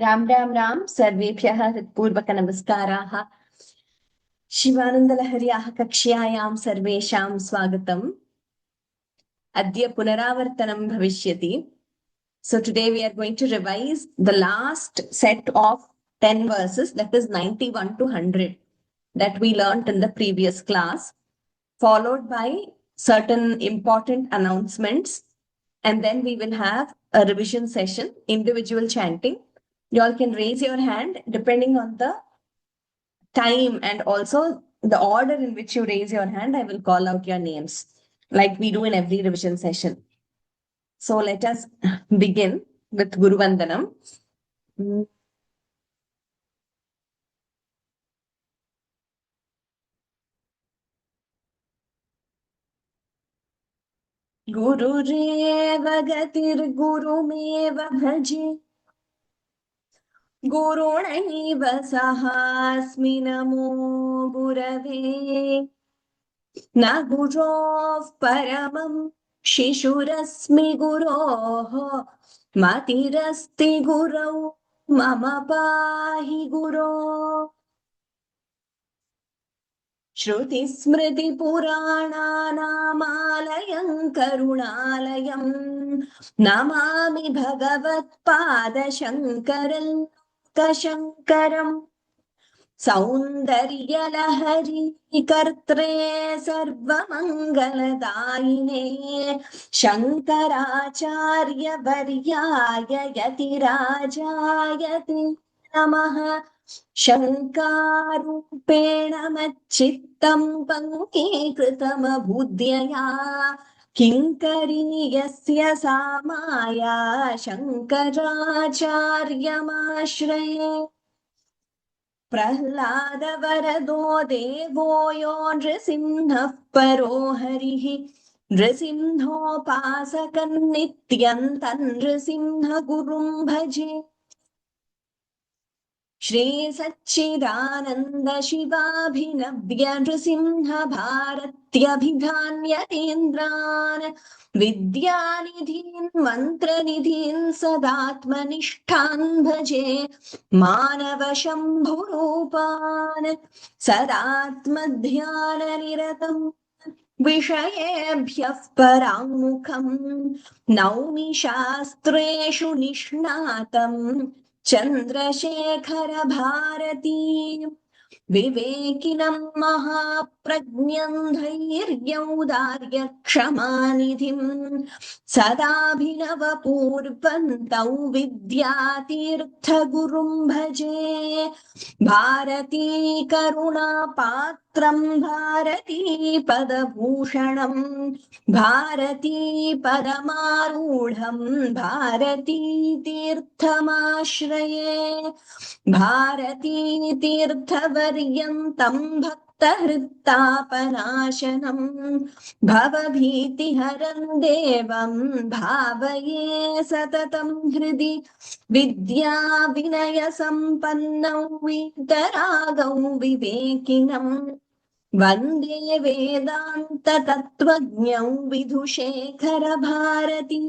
राम राम राम सर्वेभ्यः हृत्पूर्वक नमस्काराः। शिवानन्दलहर्याः कक्ष्यायां सर्वेषां स्वागतम्। अद्य पुनरावर्तनं भविष्यति. So today we are going to revise the last set of 10 verses, that is 91 to 100, that we learnt in the previous class, followed by certain important announcements, and then we will have a revision session, individual chanting. You all can raise your hand depending on the time and also the order in which you raise your hand. I will call out your names like we do in every revision session. So let us begin with Guru Vandanam. गुरुरेव गतिर्गुरुमेव भजे गुरुणैव सहास्मि नमो गुरवे न गुरोः परमं शिशुरस्मि गुरोः मतिरस्ति गुरौ मम पाहि गुरो श्रुतिस्मृतिपुराणानामालयं करुणालयं नमामि भगवत्पादशङ्करं लोकशङ्करम् सौन्दर्यलहरी कर्त्रे सर्वमङ्गलदायिने शङ्कराचार्यवर्याय यतिराजायते नमः। शङ्कारूपेण मच्चित्तं पङ्कीकृतमभूद्यया किङ्करीयस्य सा माया शङ्कराचार्यमाश्रये। प्रह्लादवरदो देवो यो नृसिंहः परो हरिः नृसिंहोपासकन्नित्यं तन्नृसिंहगुरुं भजे। श्रीसच्चिदानन्द शिवाभिनव्य नृसिंह भारत्यभिधान्यतीन्द्रान् विद्यानिधीन् मन्त्रनिधीन् सदात्मनिष्ठान् भजे मानवशम्भुरूपान् सदात्मध्याननिरतम् विषयेभ्यः पराङ्मुखम् नौमि शास्त्रेषु निष्णातम् चन्द्रशेखर भारती विवेकिनं महाप्रज्ञं धैर्यौदार्यक्षमानिधिं सदाभिनवपूर्वन्तौ विद्यातीर्थगुरुं भजे। भारती करुणापात्रं भारती पदभूषणं भारती पदमारूढं भारती तीर्थमाश्रये। भारती तीर्थवर्यन्तं भक्तहृत्तापनाशनं भवभीतिहरं देवं भावये सततं हृदि विद्या विनय संपन्नौ वीतरागौ विवेकिनं वन्दे वेदान्त तत्त्वज्ञौ विधुशेखर भारती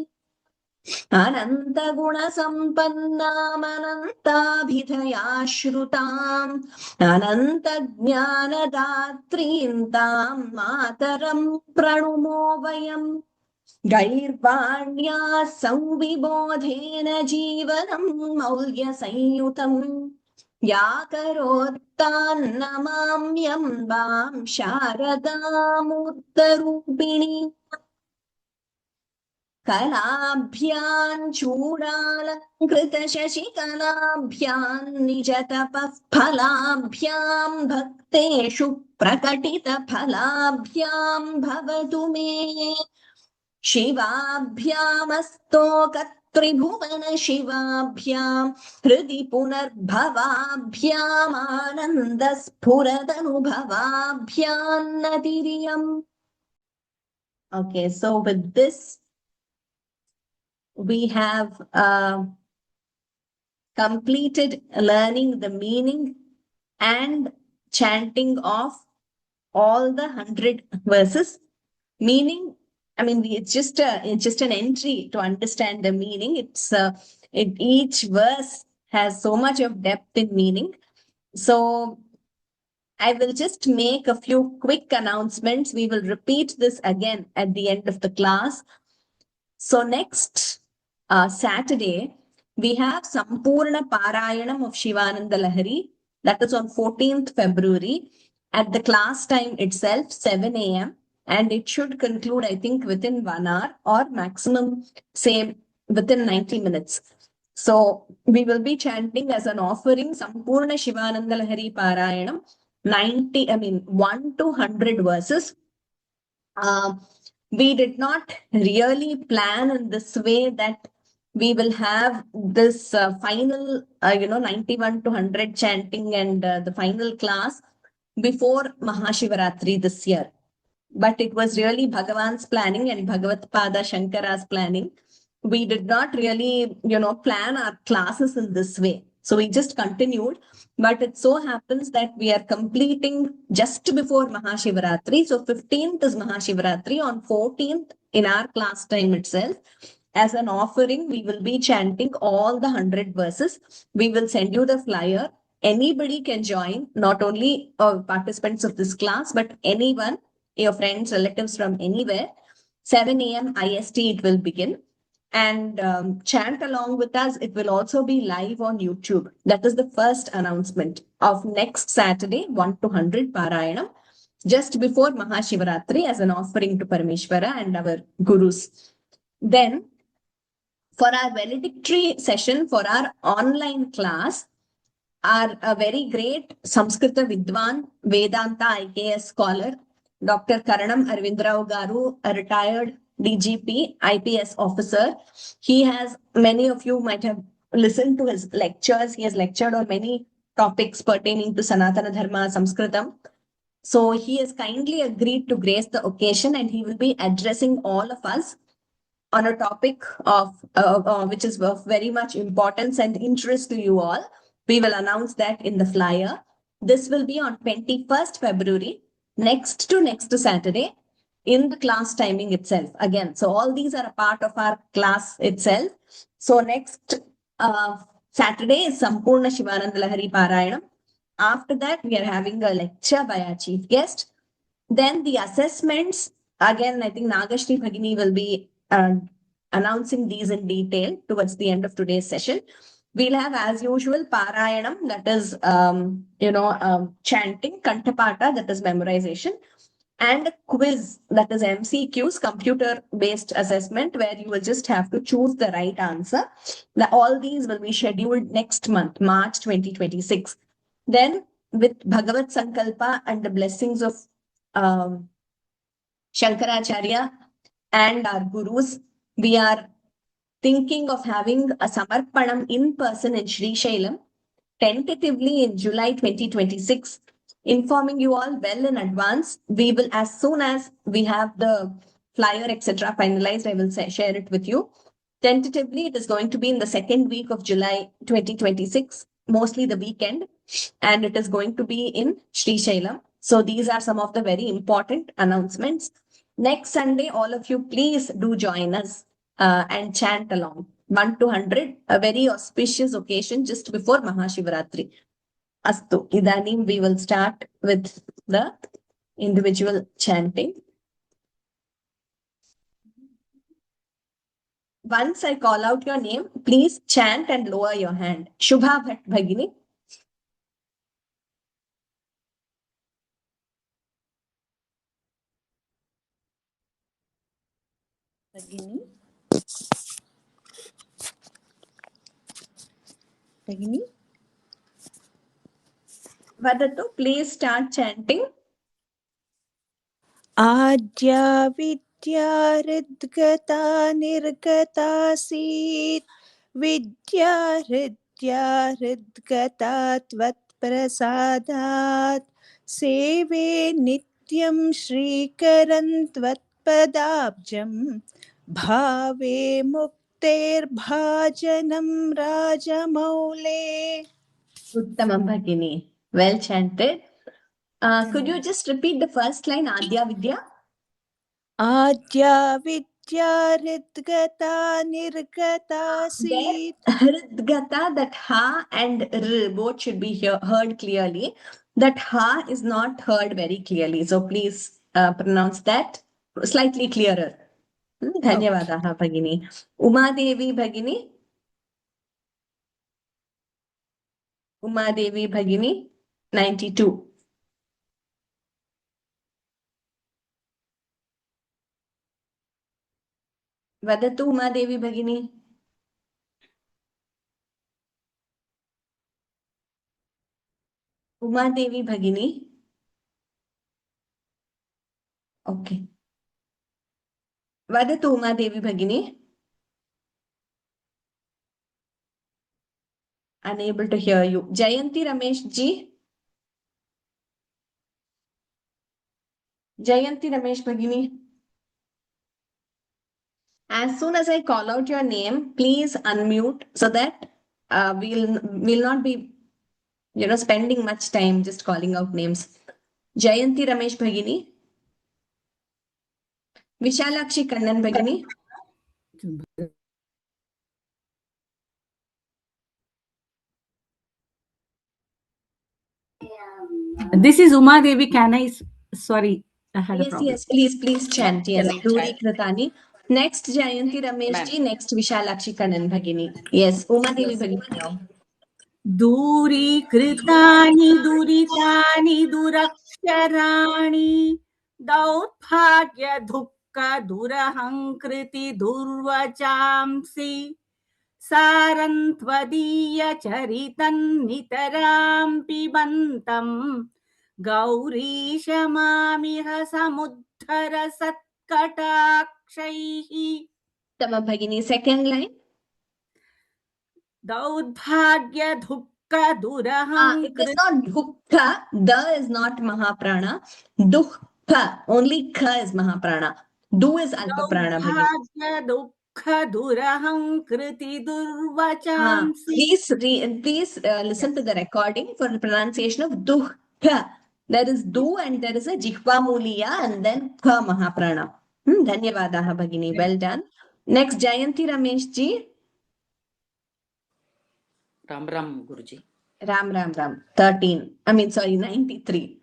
अनंत गुण संपन्नामनन्ताभिधयाश्रुताम् अनंत ज्ञानदात्रीं तां मातरं प्रणुमो वयम्। गैर्वाण्या संविबोधेन जीवनं मौल्यसंयुतं या करोत्तान्नमाम्यम्बां शारदामूर्तरूपिणी कलाभ्यां चूडालंकृत शशिकलाभ्यां निजतपः फलाभ्यां भक्तेषु प्रकटित फलाभ्यां भवतु मे शिवाभ्यामस्तोकत्रिभुवन शिवाभ्यां हृदि पुनर्भवाभ्याम् आनन्दस्फुरदनुभवाभ्यां नतिरियम्। Okay, so with this we have completed learning the meaning and chanting of all the 100 verses. Meaning, I mean, it's just an entry to understand the meaning. Each verse has so much of depth in meaning. So I will just make a few quick announcements. We will repeat this again at the end of the class. So next Saturday, we have Sampurna Parayanam of Shivananda Lahari. That is on 14th February at the class time itself, 7 a.m. And it should conclude, I think, within 1 hour or maximum, say, within 90 minutes. So we will be chanting as an offering Sampurna Shivananda Lahari Parayanam, 1 to 100 verses. We did not really plan in this way that we will have this final, 91 to 100 chanting and the final class before Mahashivaratri this year. But it was really Bhagavan's planning and Bhagavat Pada Shankara's planning. We did not really, plan our classes in this way. So we just continued. But it so happens that we are completing just before Mahashivaratri. So 15th is Mahashivaratri. On 14th, in our class time itself, as an offering, we will be chanting all the 100 verses. We will send you the flyer. Anybody can join, not only participants of this class, but anyone, your friends, relatives from anywhere. 7 a.m. IST it will begin. And chant along with us. It will also be live on YouTube. That is the first announcement of next Saturday, 1 to 100 Parayanam, just before Mahashivaratri as an offering to Parameshwara and our gurus. Then, for our valedictory session, for our online class, our a very great Samskrita Vidwan, Vedanta IKS scholar, Dr. Karanam Arvindrao Garu, a retired DGP, IPS officer. He has, many of you might have listened to his lectures. He has lectured on many topics pertaining to Sanatana Dharma, Samskritam. So he has kindly agreed to grace the occasion and he will be addressing all of us on a topic of which is of very much importance and interest to you all. We will announce that in the flyer. This will be on 21st February, next to Saturday, in the class timing itself. Again, so all these are a part of our class itself. So next Saturday is Sampurna Shivananda Lahari Parayanam. After that, we are having a lecture by our chief guest. Then the assessments, again, I think Nagashri Bhagini will be announcing these in detail towards the end of today's session. We'll have, as usual, Parayanam, that is, chanting, Kantapata, that is memorization, and a quiz, that is MCQs, computer-based assessment, where you will just have to choose the right answer. All these will be scheduled next month, March 2026. Then, with Bhagavat Sankalpa and the blessings of Shankaracharya and our gurus, we are thinking of having a Samarpanam in person in Sri Shailam, tentatively in July 2026. Informing you all well in advance. We will, as soon as we have the flyer, etc., finalized, I will share it with you. Tentatively, it is going to be in the second week of July 2026, mostly the weekend, and it is going to be in Sri Shailam. So these are some of the very important announcements. Next Sunday, all of you, please do join us and chant along. 1 to 100, a very auspicious occasion just before Mahashivaratri. Astu, idanim we will start with the individual chanting. Once I call out your name, please chant and lower your hand. Shubha Bhatt Bhagini. Bhagini. Bhagini. Vadatu, please start chanting. Adya vidya hridgata nirgatasit vidya hridya hridgata tvat prasadat seve nityam shrikaran tvat padabjam bhave mukter bhajanam rajamoule. Uttamam Bhagini. Well chanted. Could you just repeat the first line, Adya Vidya? Adya vidya hridya hridgata nirgata seet. Hridgata, that ha and r both should be heard clearly. That ha is not heard very clearly. So please pronounce that slightly clearer. Dhanyavadaha Bhagini. Umadevi Bhagini. Umadevi Bhagini, 92. Vadatu Umadevi Bhagini. Umadevi Bhagini. Okay. Vadatu Umadevi Bhagini. Unable to hear you. Jayanti Ramesh ji. Jayanti Ramesh Bhagini. As soon as I call out your name, please unmute so that we'll not be spending much time just calling out names. Jayanti Ramesh Bhagini. Vishalakshi Kannan Bhagini. This is Uma Devi. Can I? Sorry, I had a problem. Yes, please chant. Yes, Duri Kritani. Next Jayanti Ramesh ji, next Vishalakshi Kannan Bhagini. Yes, Uma Devi Bhagini now. Duri Kritani Duritani Duraksharaani Dautbhagya Dukka Durahankriti Durvachamsi Sarantvadiya Charitan Nitaram Pibantam Gaurishamamiha Samuddhara Satkatakshahi. Tama Bhagini, second line. Daudbhagya Dukka Duraham. It is not Dukka. Da is not Mahaprana. Dukka. Only Ka is Mahaprana. Du is Alpaprana. Daudbhagya Dukka Duraham Kriti Durvachamsi. Please listen to the recording for the pronunciation of Dukka. There is Du and there is a Jihva Muliya and then Ka Mahaprana. Dhanyavadaha Bhagini. Well done. Next, Jayanti Ramesh ji. Ram Guruji. Ram. 93.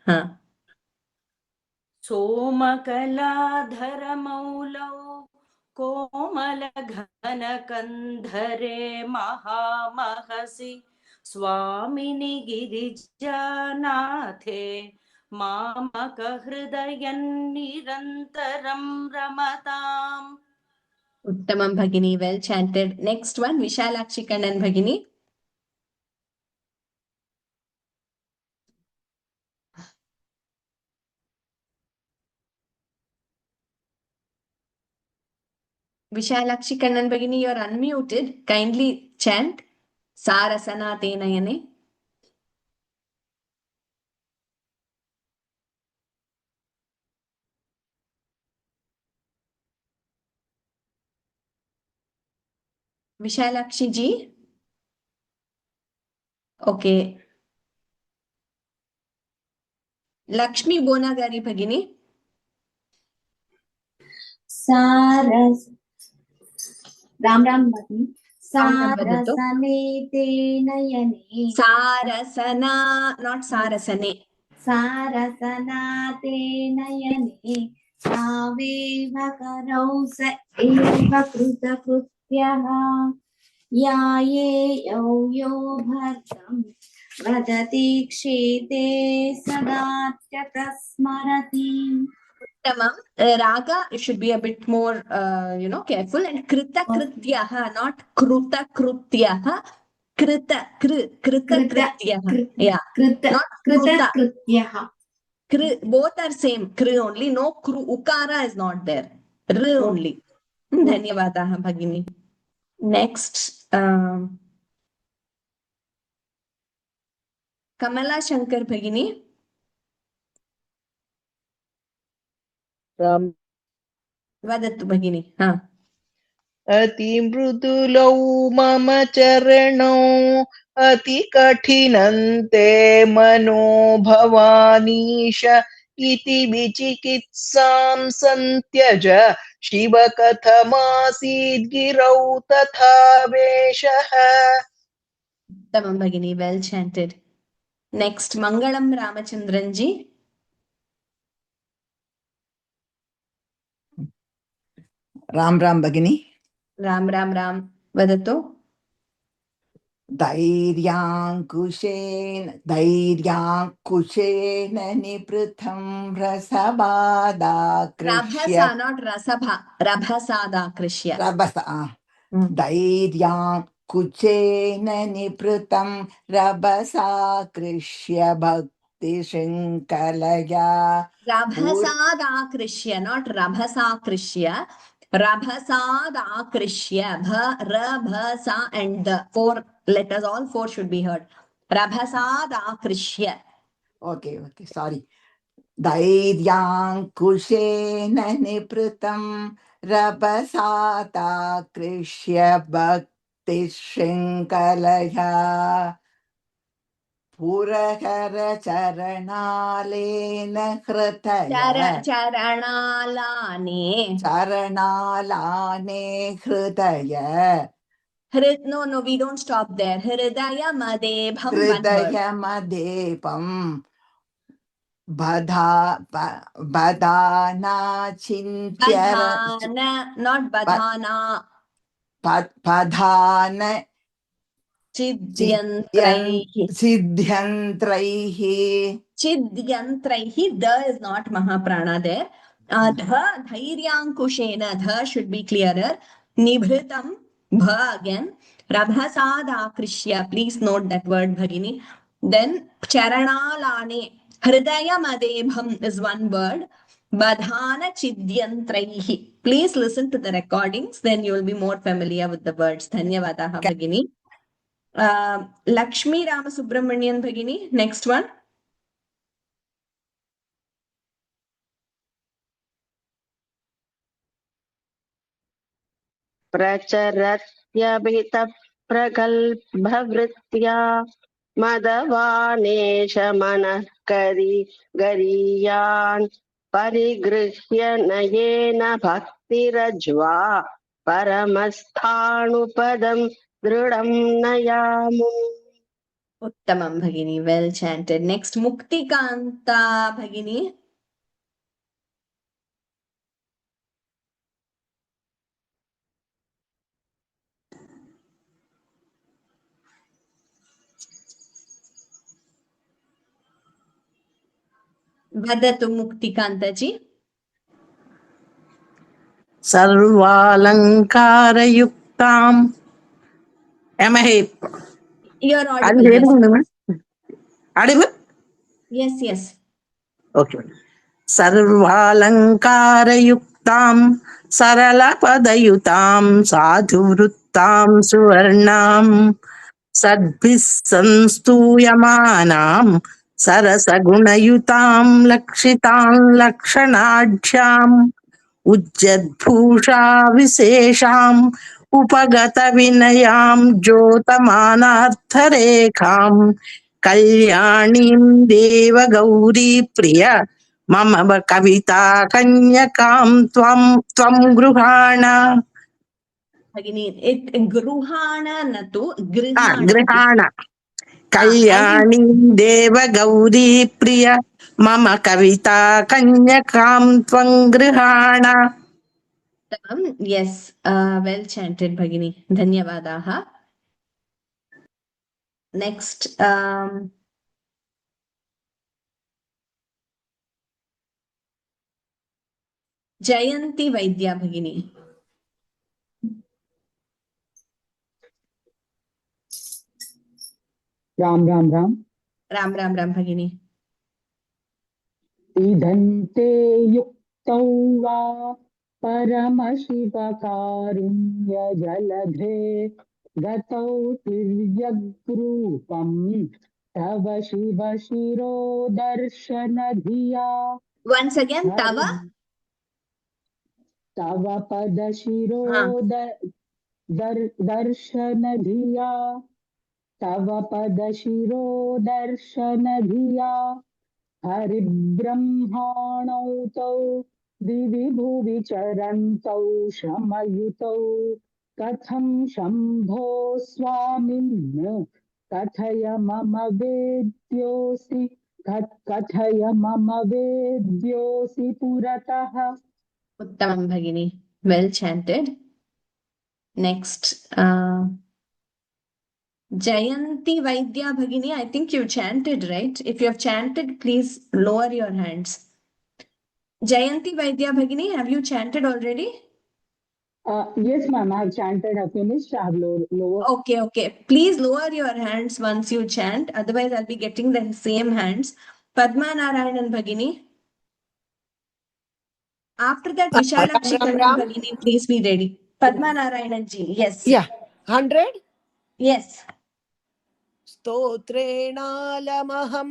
Somakaladhara Maulau Komala Ghana Kandhare Mahamahasi Swamini Girijanathe Mamaka Hridayan Nirantaram Ramatam. Uttamam Bhagini, well chanted. Next one, Vishalakshi Kannan Bhagini. Vishalakshi Kannan Bhagini, you are unmuted. Kindly chant Sarasana Tenayane. Vishalakshi ji. Okay. Lakshmi Bonagari Bhagini. Saras. Ram Bhagini. Sarasane tenayane. Sarasana, not Sarasane. Sarasana tenayane. Saveva karau sa eva kruta krutyaha. Yaye yo bhartam. Vadati kshete sadatya smarati. Raga, it should be a bit more, careful. And Krita Krutyaha, not Kruta Krutyaha. Krita Krutyaha. Yeah. Not Krita Krutyaha. Both are same. Kri only. No Kru. Ukara is not there. R only. Dhanyavadaha Bhagini. Next. Kamala Shankar Bhagini. Ram. Vadatu Bhagini. Ati mrudulau mama charanau Ati kathinante mano bhavanisha इति विचिकित्सां सन्त्यज शिव कथमासीद् गिरौ तथा वेषः। Tamam Bhagini, well chanted. Next, Mangalam Ramachandranji. Ram Ram भगिनी Ram Ram Ram. Vadato. धैर्याङ्कुशेन निपृतं रसबादाकृष्य Rabhasa, not Rasabha. Rabhasada Krishya. धैर्याङ्कुशेन निपृतं रभसाकृष्य भक्तिशृङ्खलया Rabhasada Krishya, not Rabhasa Krishya. Rabhasada Krishya. Bha, Rabhasa, and the 4 letters, all 4 should be heard. Rabhasada Krishya. Okay, sorry. धैर्याङ्कुशेन निपृतं रभसादाकृष्य भक्तिशृङ्खलया पुरहरचरणालेन हृदय चरणालाने हृदय No, we don't stop there. Hridaya Madebham. हृदयमदेपं बधाना चिन्त्य Badhana, not Badhana. बधान Chidyantraihi. सिद्ध्यन्त्रैः The is not Mahaprana there. Dha, Dhairyankushena. Dha should be clearer. Nibhritam. Bha again. Rabhasada Krishya. Please note that word, Bhagini. Then Charanalane. Hridaya Madebham is one word. Badhana Chidyantraihi. Please listen to the recordings, then you will be more familiar with the words. Dhanyavadaha, Bhagini. Lakshmi Ramasubramanian, Bhagini. Next one. प्रचरत्यभितप्रगल्भवृत्त्या मदवानेश मनः गरीयान् परिगृह्य नयेन भक्तिरज्वा परमस्थाणुपदं दृढं नयामु. Uttamam Bhagini, well chanted. Next, Muktikanta Bhagini. Vadatu Muktikantaji. सर्वालङ्कारयुक्ताम्. Am I You're audible. Audible? Yes. Okay. सर्वालङ्कारयुक्तां सरलपदयुतां साधुवृत्तां सुवर्णां सद्भिः संस्तूयमानां सरसगुणयुतां लक्षितां लक्षणाढ्याम् उज्जद्भूषा विशेषाम् उपगतविनयां ज्योतमानार्थरेखाम् कल्याणीं देवगौरी प्रिय मम कविता कन्यकां त्वं गृहाण. Bhagini, it Gruhana Natu Grihana. गृहाण. कल्याणीं देवगौरी प्रिय मम कविता कन्यकां त्वं गृहाण. Yes, well chanted, Bhagini. Dhanyavadaha. Next, Jayanti Vaidya Bhagini. Ram भगिनी इदन्ते युक्तौ वा परमशिवकारुण्यजलधे गतौ तिर्यग्रूपम् तव शिव शिरोदर्शनधिया. Once again, Tava दर्शनधिया तव पदशिरोदर्शनधिया हरिब्रह्माणौ तौ दिवि भुवि चरन्तौ श्रमयुतौ कथं शम्भो स्वामिन् कथय मम वेद्योऽसि कथय मम वेद्योऽसि पुरतः. Uttamam Bhagini. Well chanted. Next, Jayanti Vaidya Bhagini, I think you chanted, right? If you have chanted, please lower your hands. Jayanti Vaidya Bhagini, have you chanted already? Yes, ma'am, I have chanted, I have finished, I have lower. Okay, okay. Please lower your hands once you chant. Otherwise, I'll be getting the same hands. Padma Narayanan Bhagini. After that, Vishalakshi Kannan Bhagini, please be ready. Padma Narayanan ji, yes. Yeah, 100. Yes. स्तोत्रेणालमहं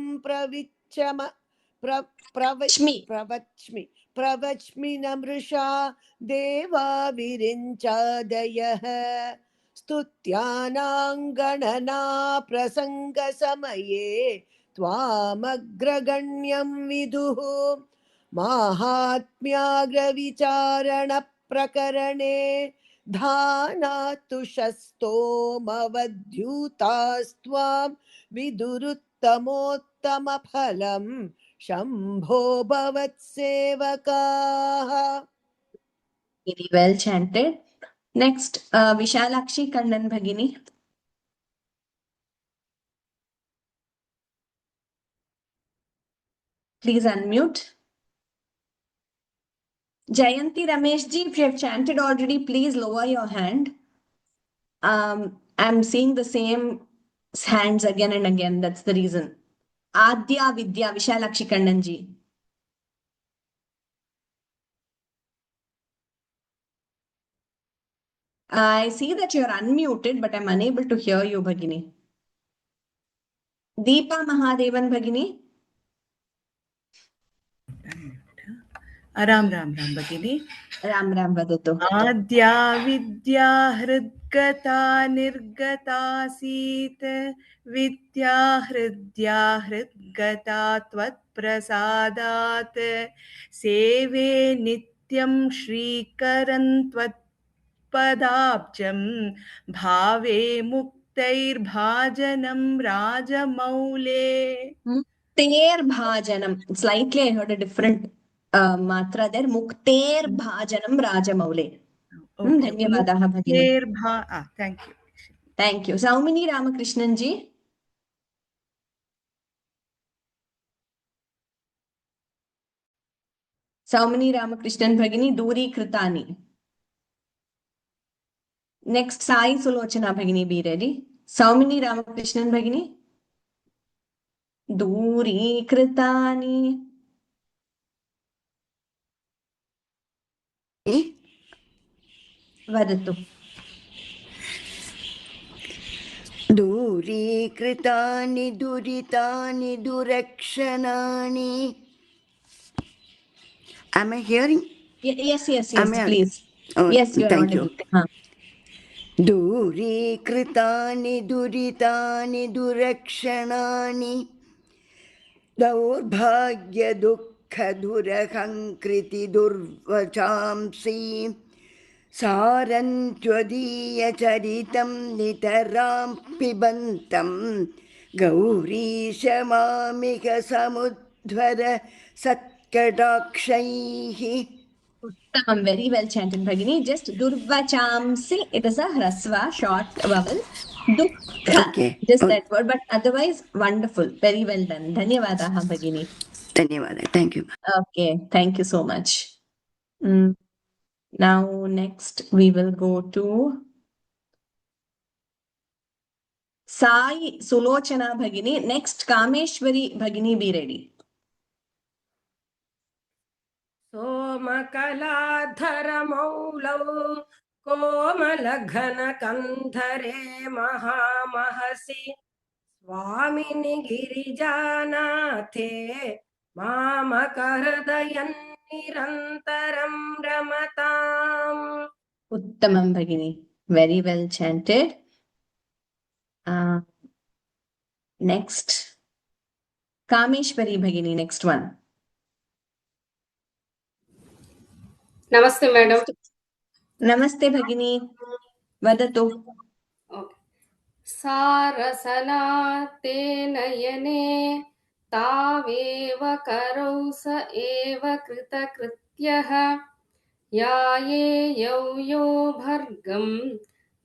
प्रवच्मि नमृषा देवा विरिञ्चादयः स्तुत्यानाङ्गणना प्रसङ्गसमये त्वामग्रगण्यं विदुः माहात्म्याग्रविचारणप्रकरणे धानातुषस्तोमवद्यूतास्त्वां विदुरुत्तमोत्तमफलं शम्भो भवत्सेवकाः. Very well chanted. Next, Vishalakshi Kannan Bhagini. Please unmute. Jayanti Ramesh ji, if you have chanted already, please lower your hand. I'm seeing the same hands again and again. That's the reason. Adya Vidya, Vishalakshi Kannan ji. I see that you're unmuted, but I'm unable to hear you, Bhagini. Deepa Mahadevan Bhagini. Ram Ram Ram Bhagini. Ram Ram Vadatu. Adya Vidya Hridgata Nirgata Sit Vidya Hridya Hridgata Tvat Prasadat Seve Nityam Shrikaran Tvat Padabjam Bhave Muktair Rajamaule. Muktair Bhajanam. Slightly, I heard a different matra there. Muktair Bhajanam Rajamaule. Dhanyavadaha Bhagini. Thank you. Thank you. Saumini Ramakrishnan ji. Saumini Ramakrishnan Bhagini, Duri Kritani. Next, Sai Sulochana Bhagini, be ready. Saumini Ramakrishnan Bhagini. Duri Kritani. Vadatu. दूरीकृतानि दुरितानि दुरक्षणानि. Am I hearing? Yes, please. please. Yes, you are audible. दूरीकृतानि दुरितानि दुरक्षणानि दौर्भाग्यदुःखदुरहङ्कृति दुर्वचांसि सारन्त्वदीयचरितं नितरां पिबन्तं गौरीश Mamik समुद्धर सत्कटाक्षैः. Uttamam, very well chanted, Bhagini. Just Durvachamsi, it is a hrasva, short vowel. Dukkha, Okay. just that word, but otherwise wonderful. Very well done. Dhanyavadaha, Bhagini. Dhanyavada. Thank you. Okay, thank you so much. Now, next we will go to Sai Sulochana Bhagini. Next, Kameshwari Bhagini, be ready. सोमकलाधरमौलौ कोमलघनकन्धरे महामहसि स्वामिनि गिरिजानाथे मामकहृदयं निरन्तरं रमताम्. Uttamam Bhagini. Very well chanted. Next, Kameshwari Bhagini, next one. Namaste, madam. Namaste Bhagini. Vadatu. Okay. सारसनाते नयने तावेव करौ स एव कृतकृत्यः यायेयौ यो भर्गं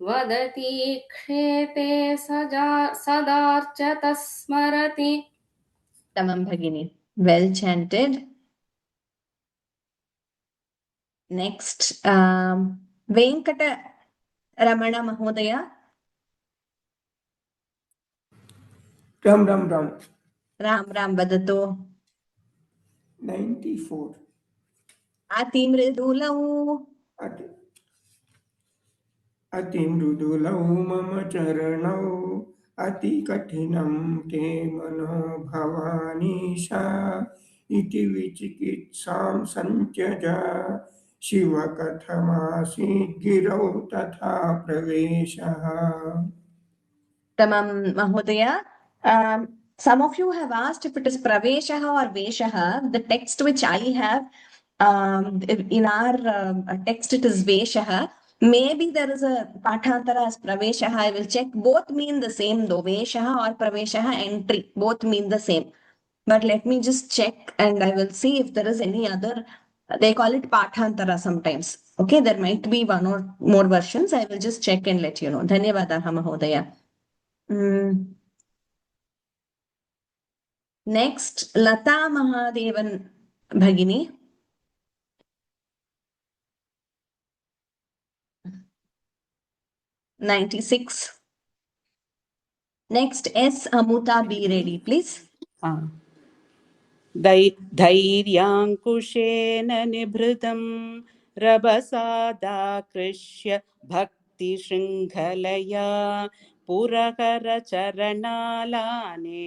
वदति क्षेते सदार्चतः स्मरति. Tamam Bhagini. Well chanted. Next, Venkata Ramana Mahodaya. Ram Ram Vadatu. 94. Atimridulau. अतिमृदुलौ मम चरणौ अति कठिनं ते मनो भवानीशा इति विचिकित्सां सञ्त्यज शिव कथमासीत् गिरौ तथा प्रवेशः. Tamam Mahodaya. Some of you have asked if it is Praveshaha or Veshaha. The text which I have, in our text it is Veshaha. Maybe there is a Pathantara as Praveshaha. I will check. Both mean the same though. Veshaha or Praveshaha entry. Both mean the same. But let me just check and I will see if there is any other. They call it Pathantara sometimes. Okay, there might be one or more versions. I will just check and let you know. Dhanyavadaha Mahodaya. Next, Lata Mahadevan Bhagini. (96). Next, S. Amuta, be ready, please. धैर्याङ्कुशेन निभृतं रभसादाकृष्य भक्तिशृङ्खलया पुरहरचरणालाने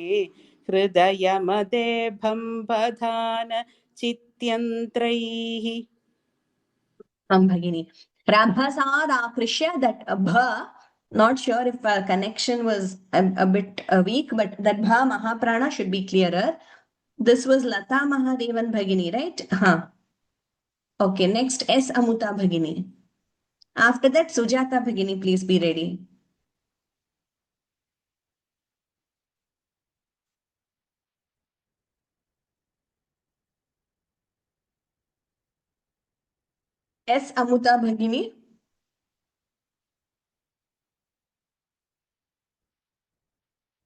हृदयमदेभं बधान चित्यन्त्रैः. Bhagini. Prabhasad Akrishya, that Bha, not sure if connection was a bit weak, but that Bha Mahaprana should be clearer. This was Lata Mahadevan Bhagini, right? Okay, next S. Amuta Bhagini. After that, Sujata Bhagini, please be ready. S. Amuta Bhagini.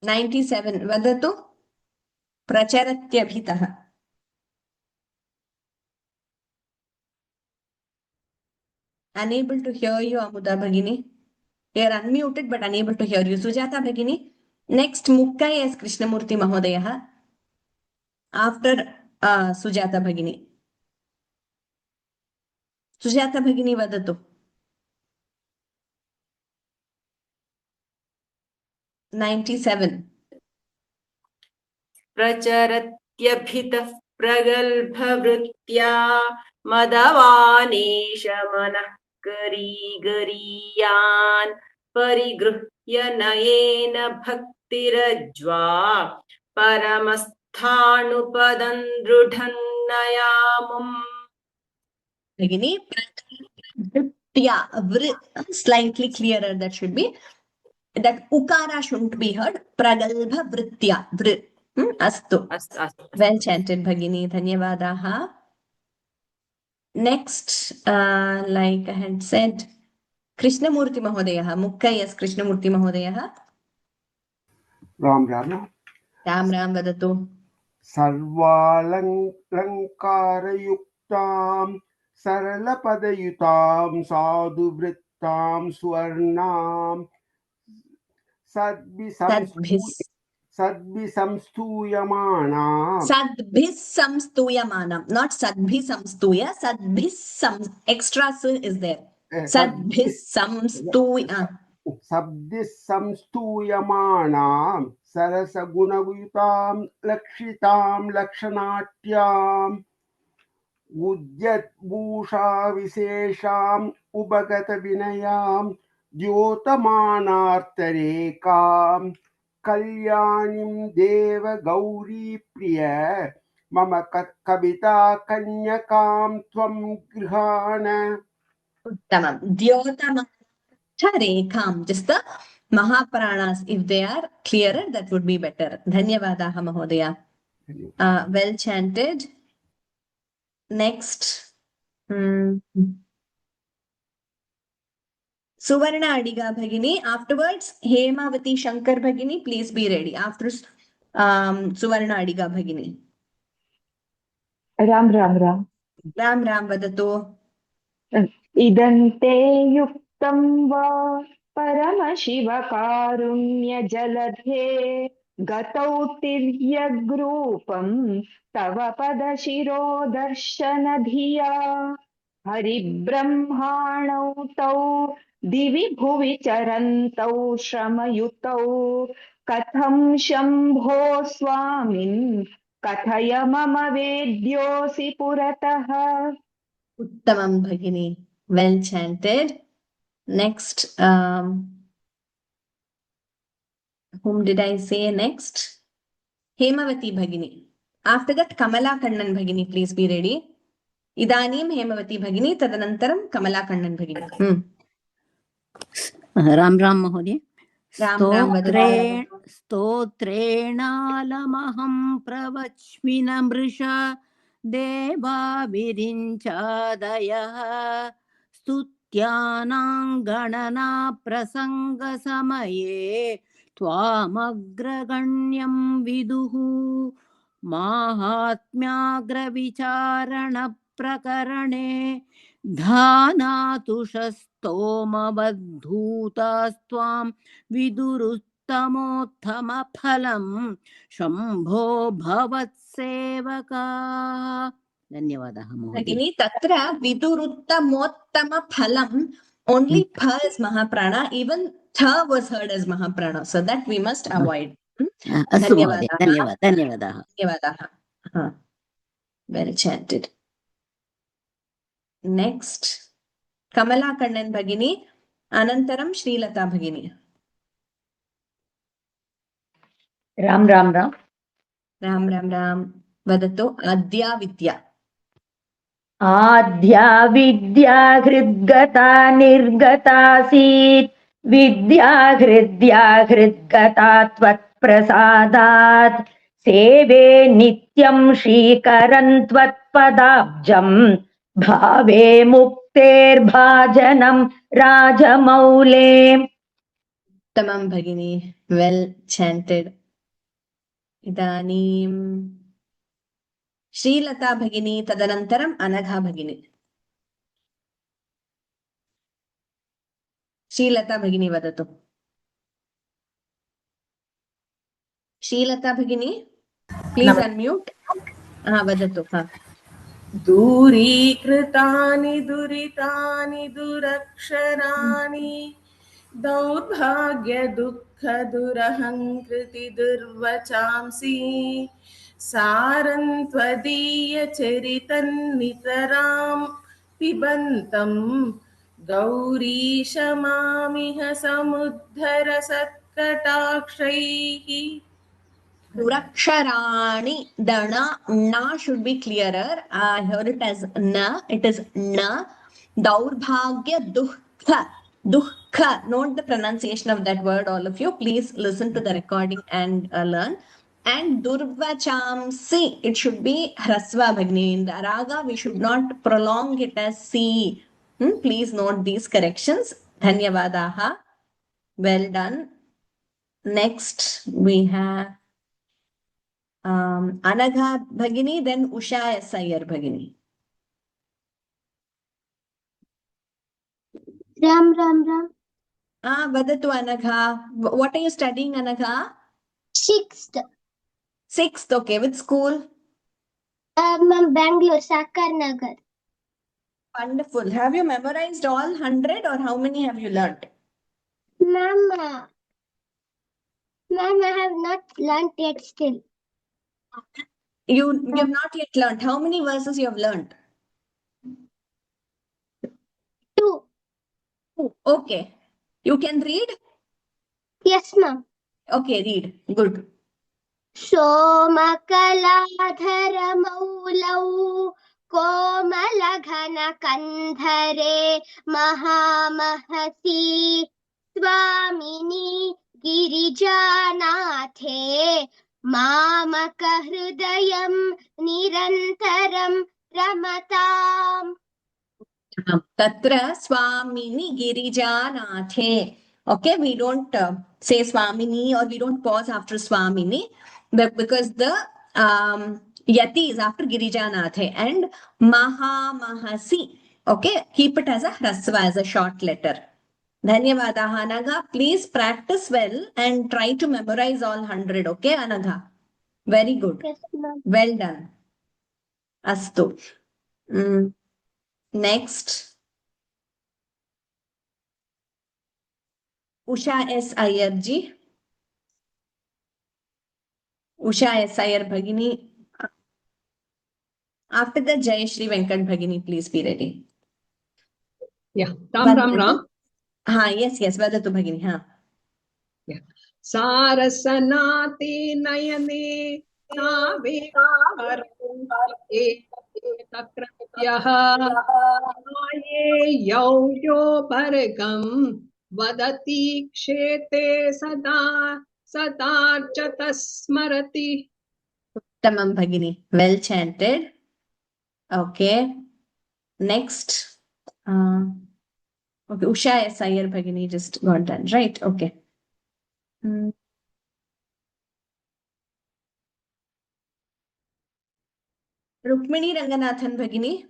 (97). Vadatu. Pracharatyabhitah. Unable to hear you, Amuta Bhagini. You are unmuted but unable to hear you. Sujata Bhagini. Next, Mukkai S. Krishnamurti Mahodaya. After Sujata Bhagini. Sujata Bhagini Vadatu. 97. प्रचरत्यभितः प्रगल्भवृत्त्या मदवानीश मनः गरीयान् परिगृह्य नयेन भक्तिरज्वा परमस्थाणुपदं दृढन्नयामुम्. Bhagini. Slightly clearer that should be. That ukara shouldn't be heard. Pragalbha vritya. Astu. Well chanted, Bhagini. Dhanyavadaha. Next, like I had said, Krishnamurti Mahodayaha. Mukkai S. Krishnamurti Mahodayaha. Ram Vadatu. Sarvalankarayuktam Saralapadayutam Sadhuvrittam Swarnam Sadbhisamstuyamanam. Sadbhisamstuyamanam. Not sadbhisamstuya. Extra s is there. Sadbhisamstuyamanam Sarasagunagutam Lakshitam Lakshanatyam Udyat Bhusha Visesham Ubagata Vinayam Dyotamanartarekam कल्याणीं देवगौरी प्रिय मम कविता कन्यकां त्वं गृहाण. Uttamam. Rekam. Just the Mahapranas, if they are clearer, that would be better. Dhanyavadaha Mahodaya. Well chanted. Next. Suvarna Adiga Bhagini. Afterwards, Hemavati Shankar Bhagini. Please be ready. After Suvarna Adiga Bhagini. Ram Ram Ram. Ram Ram Vadato. इदन्ते युक्तं वा परमशिवकारुण्यजलधे गतौ तिर्यग्रूपं तव पदशिरोदर्शनधिया हरिब्रह्माणौ तौ दिवि भुवि चरन्तौ श्रमयुतौ कथं शम्भो स्वामिन् कथय मम वेद्योऽसि पुरतः. Uttamam Bhagini. Well chanted. Next, whom did I say next? Hemavati Bhagini. After that, Kamala Kannan Bhagini, please be ready. Idanim Hemavati Bhagini, Tadanantaram Kamala Kannan Bhagini. Ram Ram महोदय. स्तोत्रेणालमहं प्रवच्मि नमृषा देवा विरिञ्चादयः स्तुत्यानां गणना प्रसङ्गसमये त्वामग्रगण्यं विदुः माहात्म्याग्रविचारणप्रकरणे धानातुषस्तोमवद्धूतास्त्वां विदुरुत्तमोत्तमफलं शम्भो भवत्सेवकाः. धन्यवादः महोदय. Bhagini, Tatra Viduruttamottama only Pha is Mahaprana, even Tha was heard as Mahaprana, so that we must avoid. अस्तु महोदय. धन्यवादः. Well chanted. Next, Kamala Kannan Bhagini, Anantaram Srilata Bhagini. Ram Ram Ram. Ram Ram Ram. Vadato Adya Vidya. आद्या विद्या हृद्गता निर्गतासीत् विद्या हृद्या हृद्गता त्वत्प्रसादात् सेवे नित्यं श्रीकरं त्वत्पदाब्जं भावे मुक्तेर्भाजनं राजमौले. Tamam Bhagini. Well chanted. Idanim Srilata Bhagini, Tadanantaram Anagha Bhagini. Srilata Bhagini Vadato. Srilata Bhagini, please unmute. Vadato. दूरीकृतानि दुरितानि दुरक्षराणि दौर्भाग्य दुःख दुरहङ्कृति दुर्वचांसि सारं त्वदीय चरितन्नितरां पिबन्तं गौरीश मामिह समुद्धर सत्कटाक्षैः. Duraksharani, the na should be clearer. I heard it as na. It is na. Daurbhagya dukkha. Dukkha. Note the pronunciation of that word, all of you. Please listen to the recording and learn. And durvachamsi, it should be hrasva bhagini. In the raga, we should not prolong it as si. Please note these corrections. Dhanyavadaha. Well done. Next, we have Anagha Bhagini, then Usha S. Iyer Bhagini. Ram Ram Ram. Vadatu Anagha. What are you studying, Anagha? Sixth. Sixth, okay. Which school? Bangalore, Sakar Nagar. Wonderful. Have you memorized all 100 or how many have you learnt? Ma'am, I have not learnt yet still. You have not yet learnt. How many verses you have learnt? 2. Okay. You can read? Yes, ma'am. Okay, read. Good. सोमकलाधरमौलौ कोमलघनकन्धरे महामहसि स्वामिनि गिरिजानाथे मामकहृदयं निरन्तरं रमताम्. Tatra Swamini Girijanathe. Okay, we don't say Swamini or we don't pause after Swamini, but because the Yati is after Girijanathe and Mahamahasi. Okay, keep it as a Hrasva, as a short letter. Dhanyavada, Anagha. Please practice well and try to memorize all 100. Okay, Anagha. Very good. Yes, ma'am. Well done. Astu. Next. Usha S. Iyer ji. Usha S. Iyer Bhagini. After that, Jayashri Venkat Bhagini, please be ready. Yeah. Ram. Yes. Vadatu Bhagini. Yeah. Sarasanati Nayane Nave Takrapyaha Aye Yo Bhargam Vadati Kshete Sadarchata Smarati. Tamam Bhagini. Well chanted. Okay. Next. Okay. Usha S. Iyer Bhagini just got done. Right. Okay. Rukmini Ranganathan Bhagini.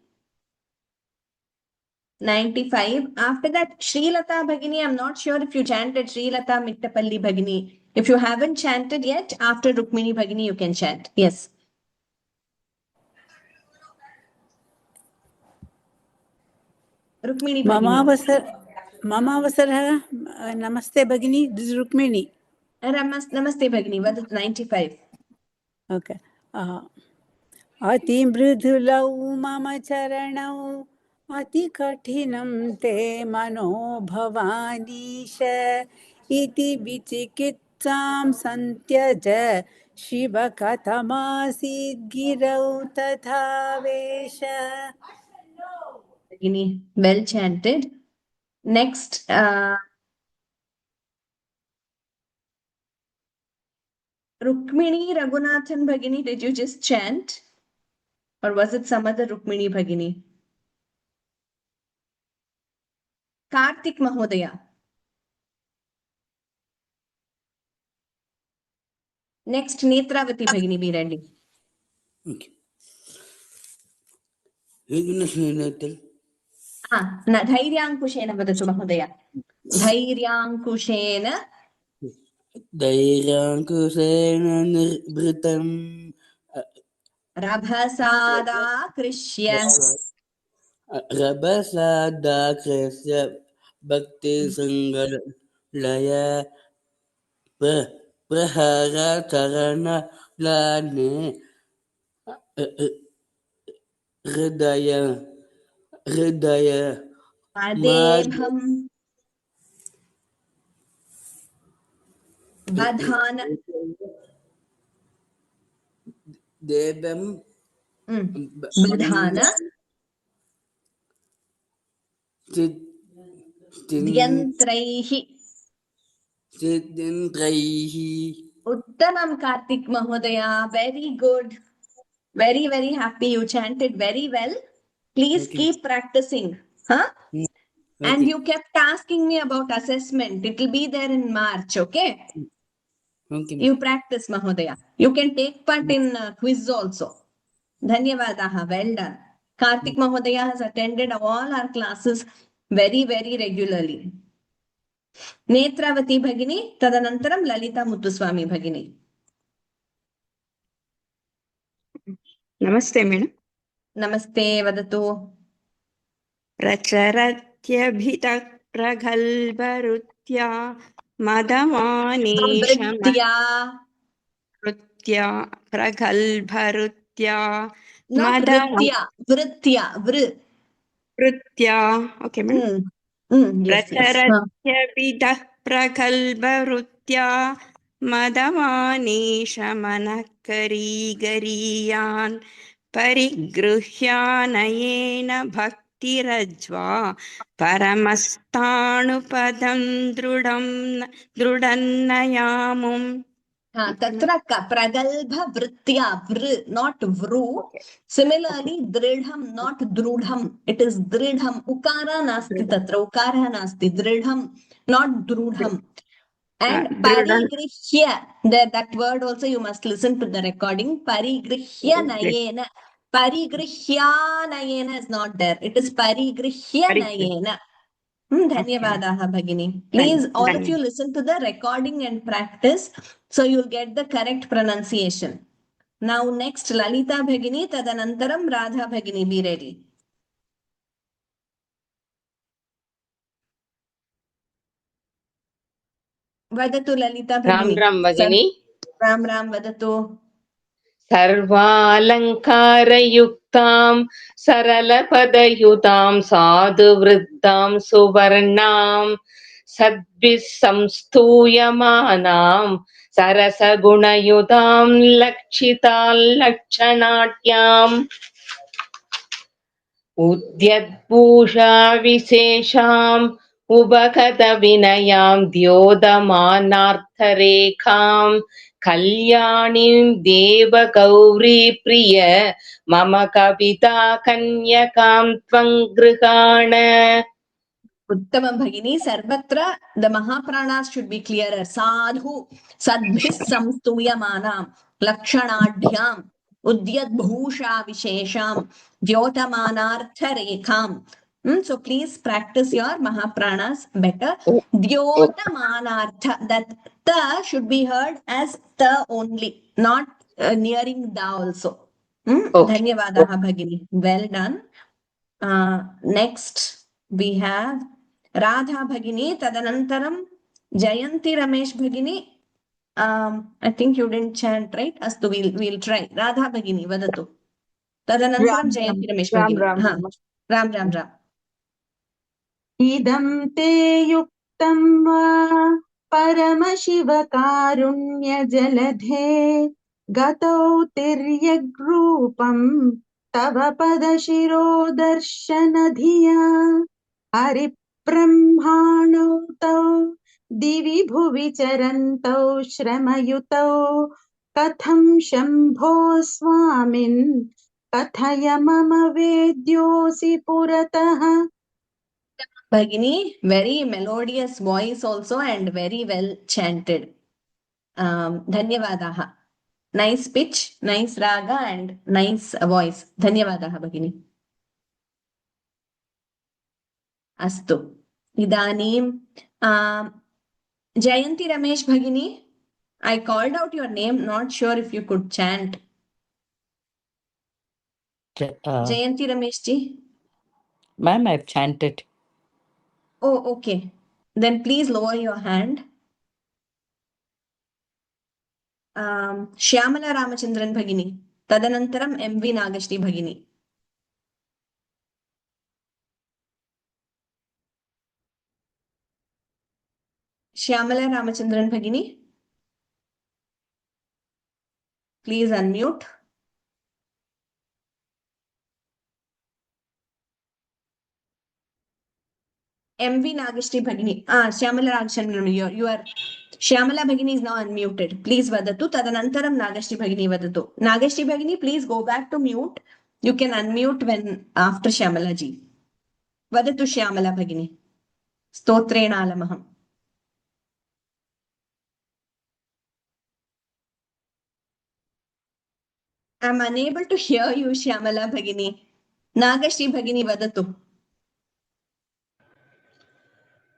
95. After that, Srilata Bhagini, I'm not sure if you chanted Srilata Mittapalli Bhagini. If you haven't chanted yet, after Rukmini Bhagini, you can chant. Yes. Rukmini Bhagini. Mamavasara. Namaste Bhagini. This is Rukmini. Namaste Bhagini. What is 95? Okay. Ati mridhulau mama charanau Ati kathinam te mano bhavanisha iti vichikitsam santyaja Shiva kathamasid girau tatha vesha. Bhagini, well chanted. Next, Rukmini Raghunathan Bhagini, did you just chant? Or was it some other Rukmini Bhagini? Kartik Mahodaya. Next, Netravati Bhagini, be ready. Okay. Dhairyankushena vadatu Mahodaya. Dhairyankushena. Dhairyankushena nirbhritam Rabhasada Krishya. Rabhasada Krishya Bhakti Sangalaya Prahara Charana Lane Hridaya Adebham. Badhana. Debam Badhana. Dyantraihi. Uttamam Kartik Mahodaya. Very good. Very, very happy. You chanted very well. Please keep practicing. And you kept asking me about assessment. It will be there in March, okay? You practice, Mahodaya. You can take part in quiz also. Dhanyavadaha. Well done. Kartik Mahodaya has attended all our classes very, very regularly. Netravati Bhagini, Tadanantaram Lalita Muthuswami Bhagini. Namaste, madam. Namaste, Vadatu. Pracharatyabhita praghalvarutya madhavani Vritya praghalvarutya Not Vritya. Vritya. Okay, madam. Yes. Pracharatyabhita praghalvarutya मदमानीशमनः करीगरीयान् परिगृह्यानयेन भक्तिरज्वा परमस्ताणुपदं दृढन्नयामुम्. तत्र प्रगल्भ वृत्त्या वृ not vru. Similarly dridham not drudham, it is dridham. Ukara nasti tatra, ukara nasti, dridham not drudham. And parigrihya, that word also you must listen to the recording. Parigrihya nayena, parigrihya nayena is not there, it is parigrihya nayena. Dhanyavadaha Bhagini. Please, all of you listen to the recording and practice, so you'll get the correct pronunciation. Now next Lalita Bhagini, tadanantaram Radha Bhagini. Be ready. Vadatu Lalita Bhagini. Ram Bhagini. Ram Vadatu. सर्वालङ्कारयुक्तां सरलपदयुतां साधुवृद्धां सुवर्णां सद्भिः संस्तूयमानां सरसगुणयुतां लक्षिताल्लक्षणाट्याम् उद्यद्भूषा विशेषाम् उपगतविनयां द्योतमानार्थरेखां कल्याणीं देवगौरी प्रिय मम कविता कन्यकां त्वं गृहाण. Uttamam Bhagini. Sarvatra the Mahapranas should be clearer. Sadhu sadbhis samstuyamana lakshanadhyam udyadbhusha vishesham dyotamanartha rekham. So please practice your Mahapranas better. Dyotamanartha, that ta should be heard as ta only, not nearing da also. Dhanyavadaha Bhagini. Well done. Next we have Radha Bhagini, tadanantaram Jayanti Ramesh Bhagini. I think you didn't chant, right? Astu, we'll try. Radha Bhagini, vadatu. Tadanantaram Jayanti Ramesh Bhagini. Ram. Idam te yuktam va Paramashivakarunnya jaladhe gato tiryagrupam tava padashiro darshanadhiya haribrahmanau tau divi bhuvi charantau shramayutau katham shambho swamin kathaya mama vedyosi purataha. Bhagini, very melodious voice also and very well chanted. Dhanyavadaha. Nice pitch, nice raga and nice voice. Dhanyavadaha Bhagini. Astu. Idanim. Jayanti Ramesh Bhagini, I called out your name, not sure if you could chant. Jayanti Ramesh ji. Ma'am, I've chanted. Oh, okay. Then please lower your hand. Shyamala Ramachandran Bhagini. Tadanantaram MV Nagashri Bhagini. Shyamala Ramachandran Bhagini. Please unmute. MV Nagashri Bhagini. Shyamala Ramachandran, you are Shyamala Bhagini is now unmuted. Please vadatu. Tadanantaram Nagashri Bhagini vadatu. Nagashri Bhagini, please go back to mute. You can unmute when after Shyamala ji. Vadatu Shyamala Bhagini. Stotrena alamaham. I'm unable to hear you, Shyamala Bhagini. Nagashri Bhagini vadatu.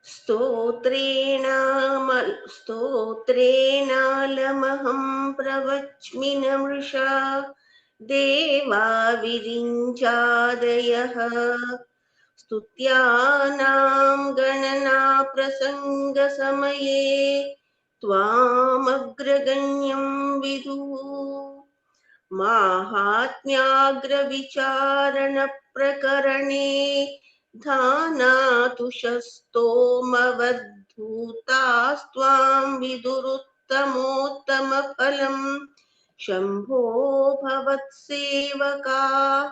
स्तोत्रेणालमहं प्रवच्मि नमृषा देवा विरिञ्चादयः स्तुत्यानां गणना प्रसङ्गसमये त्वामग्रगण्यं विदुः माहात्म्याग्रविचारणप्रकरणे धानातुषस्तोमवद्धूतास्त्वां विदुरुत्तमाः उत्तमोत्तमफलम् शम्भो भवत्सेवकाः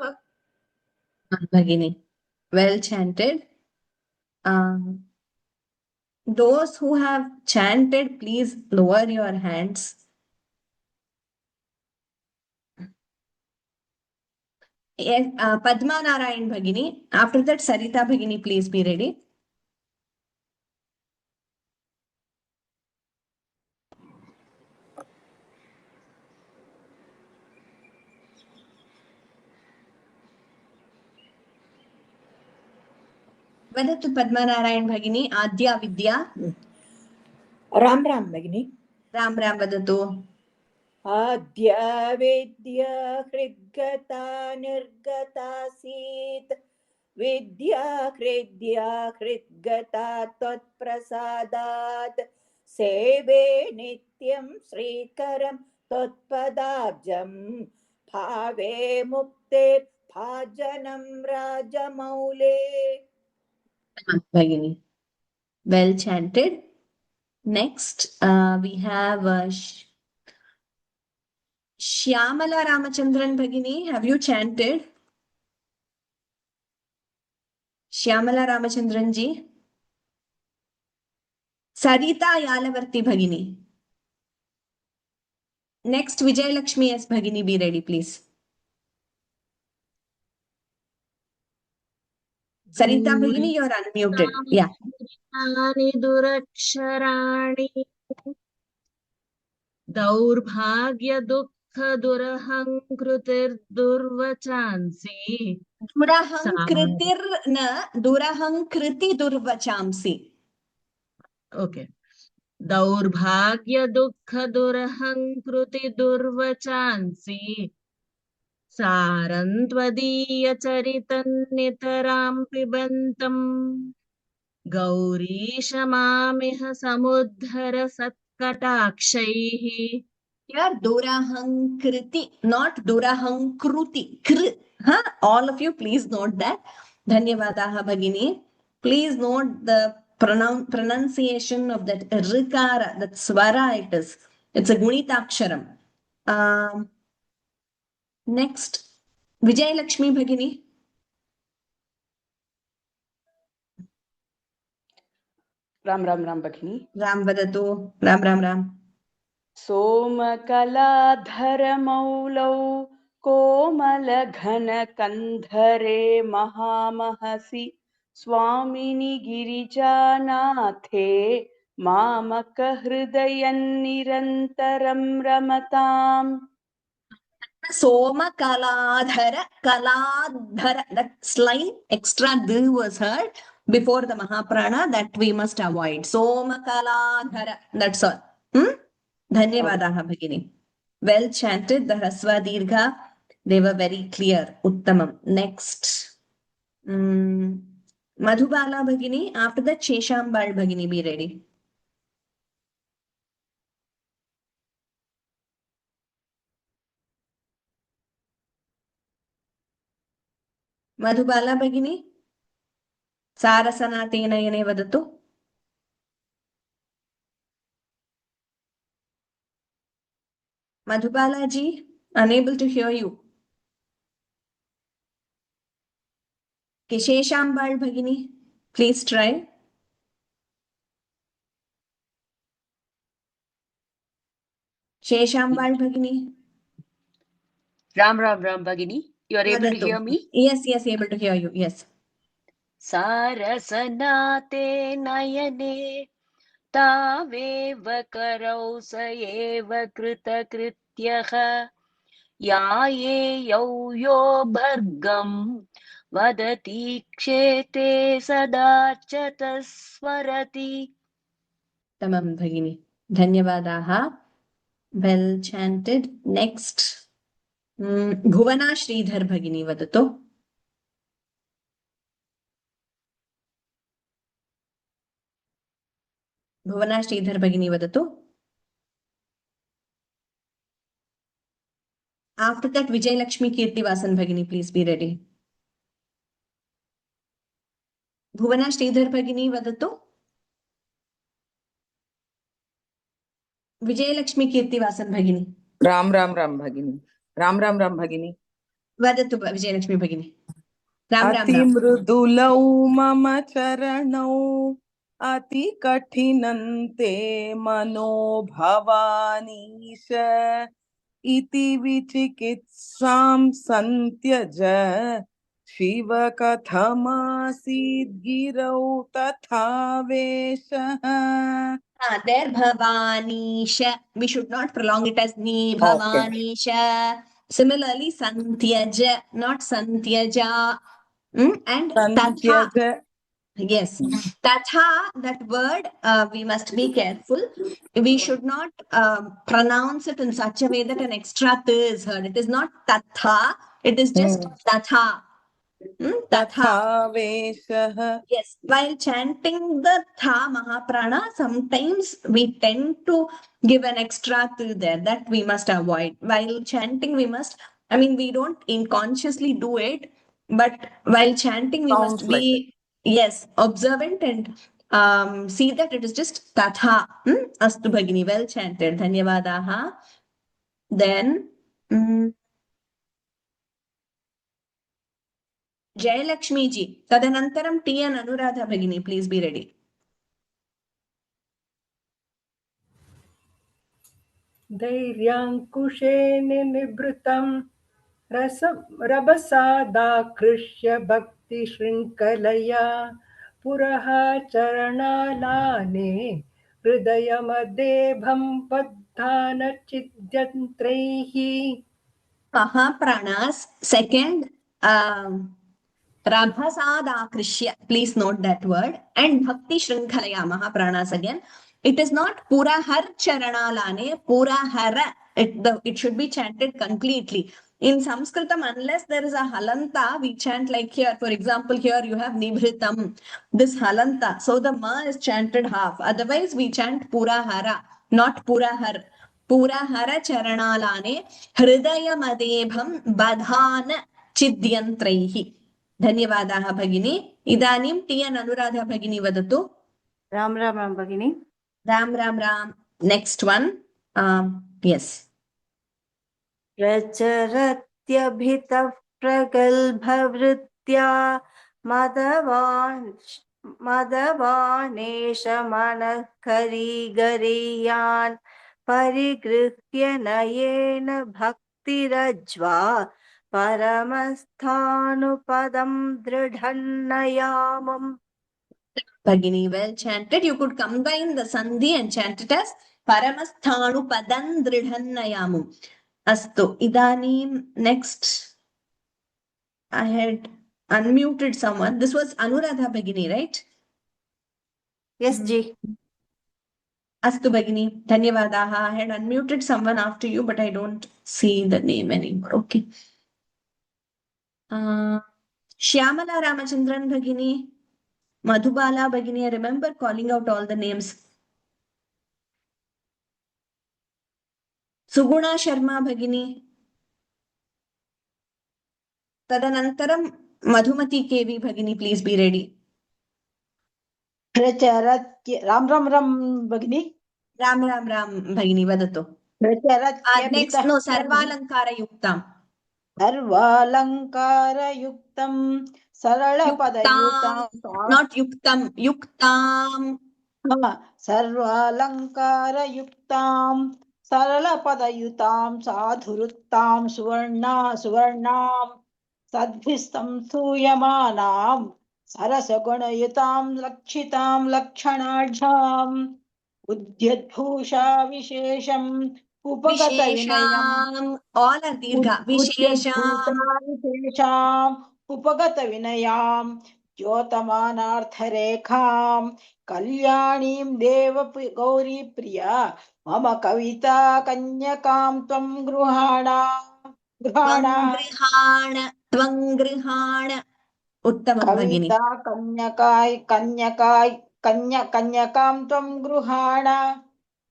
Bhagini, well chanted. Those who have chanted, please lower your hands. Yes, Padma Narayan Bhagini. After that, Sarita Bhagini, please be ready. वदतु पद्मनारायण भगिनी आद्या विद्या राम राम भगिनी राम राम वदतु आद्या विद्या हृद्गता निर्गतासीत् विद्या हृद्गता त्वत्प्रसादात् सेवे नित्यं श्रीकरं त्वत्पदाब्जं भावे मुक्ते भाजनं राजमौले Bhagini. Well chanted. Next, we have Shyamala Ramachandran Bhagini. Have you chanted? Shyamala Ramachandran ji. Sarita Yalavarti Bhagini. Next, Vijay Lakshmi S. Bhagini, be ready, please. Sarita Bhagini, you are unmuted. Yeah. दुरक्षराणि दौर्भाग्य दुःख दुरहङ्कृतिर्दुर्वचांसि दुरहङ्कृतिर्न दुरहङ्कृति दुर्वचांसि. Okay दौर्भाग्य दुःख दुरहङ्कृति दुर्वचांसि सारं त्वदीय चरितं नितरां पिबन्तम् गौरीश मामिह समुद्धर सत्कटाक्षैः. Here, Durahankriti, not Durahankruti. Kr. Huh? All of you, please note that. Dhanyavadaha Bhagini. Please note the pronunciation of that Rikara, that Swara it is. It's a Gunitaksharam. Next, Vijay Lakshmi Bhagini. Ram Ram Ram भगिनी Ram Vadatu. Ram Ram Ram. सोमकलाधरमौलौ कोमलघनकन्धरे महामहसि स्वामिनि गिरिजानाथे मामकहृदयन्निरन्तरं रमताम्. Soma Kaladhara, Kaladhara. That slight extra D was heard before the Mahaprana that we must avoid. Soma Kaladhara. That's all. Dhanyavadaha Bhagini. Well chanted, the Hasva Dirgha. They were very clear. Uttamam. Next. Madhubala Bhagini. After that, Sheshambal Bhagini, be ready. Madhubala Bhagini. Sarasanathena yane vadatu. Madhubala ji, unable to hear you. Kisheshambal Bhagini, please try. Sheshambal Bhagini. Ram Bhagini, you are able to hear me? Yes, able to hear you. Yes. Sarasanate nayane तावेव करौ स एव कृतकृत्यः यायेयौ यो भर्गं वदति क्षेते सदा च तस्मरति. Tamam Bhagini. Dhanyavadaha. Well chanted. Next. Bhuvana Sridhar Bhagini vadatu. Bhuvana Sridhar Bhagini vadatu. After that, Vijay Lakshmi Kirtivasan Bhagini, please be ready. Bhuvana Sridhar Bhagini vadatu. Vijayalakshmi कीर्तिवासन् भगिनी राम राम राम भगिनी राम भगिनी वदतु विजयलक्ष्मी भगिनी राम राम अति राम मृदुलौ मम चरणौ अति कठिनन्ते मनो भवानीश इति विचिकित्सां सन्त्यज शिव कथमासीद् गिरौ तथा वेशः there Bhavanisha. We should not prolong it as Ni Bhavanisha. Similarly, Santyaja, not Santyaja. And Tatha. Santyaja. Yes. Tatha, that word, we must be careful. We should not pronounce it in such a way that an extra T is heard. It is not Tatha. It is just Tatha. Tatha. Yes, while chanting the Tha Mahaprana, sometimes we tend to give an extra T there that we must avoid. While chanting, we must, we don't unconsciously do it, but while chanting, we must be, yes, observant and see that it is just Tatha. Astu Bhagini, well chanted. Dhanyavadaha. Then, Jayalakshmi ji, Tadanantaram T and Anuradha Bhagini, please be ready. धैर्याङ्कुशेन निवृतं रभसादाकृष्य भक्तिशृङ्खलया पुरः चरणालाने हृदयमदेभं बद्धानचिद्यन्त्रैः Mahapranas, second, Rabhasadakrishya, please note that word, and Bhakti Shrinkhalaya, Mahapranas again. It is not Purahar Charanalane, Purahara. It should be chanted completely. In Sanskritam, unless there is a halanta, we chant like here. For example, here you have Nibhritam, this halanta. So the ma is chanted half. Otherwise, we chant Purahara, not Purahar. Purahara Charanalane, Hridayamedebham Badhan Chidyantreihi. Dhanyavadaha Bhagini. Idanim T and Anuradha Bhagini vadatu. Ram Bhagini. Ram. Next one. Yes. प्रचरत्यभितः प्रगल्भवृत्त्या मदवानेश मनः करीगरीयान् परिगृह्य नयेन भक्तिरज्वा परमस्थानुपदं दृढन्नयामम्. Bhagini, well chanted. You could combine the sandhi and chant it as Paramasthanu Padan Dridhannayamu. Astu. Idanim, next. I had unmuted someone. This was Anuradha Bhagini, right? Yes, Ji. Astu Bhagini. Dhanyavadaha. I had unmuted someone after you, but I don't see the name anymore. Okay. Shyamala Ramachandran Bhagini. Madhubala Bhagini, I remember calling out all the names. Suguna Sharma Bhagini. Tadanantaram Madhumati KV Bhagini, please be ready. प्रचरत्य Ram भगिनी Ram Bhagini vadatu. Next, no, Sarvalankara Yuktam Saralapadaयुक्तं not Yuktam Sarvalankarayuktam Saralapadaयुक्तं Sadhuruttam Suvarnam Sadbhistam Suyamanam Sarasagunayutam Lakshanajam Udyadbhusha Vishesham Upagata Vinayam. All are dirgha. Vishesham Upagata Vinayam Jyotamanartharekham Kalyanim Deva Gauri Priya Mama Kavita Kanyakam Tvam Grihana Uttamam Bhagini. Kavita Kanyakam Tvam Gruhana.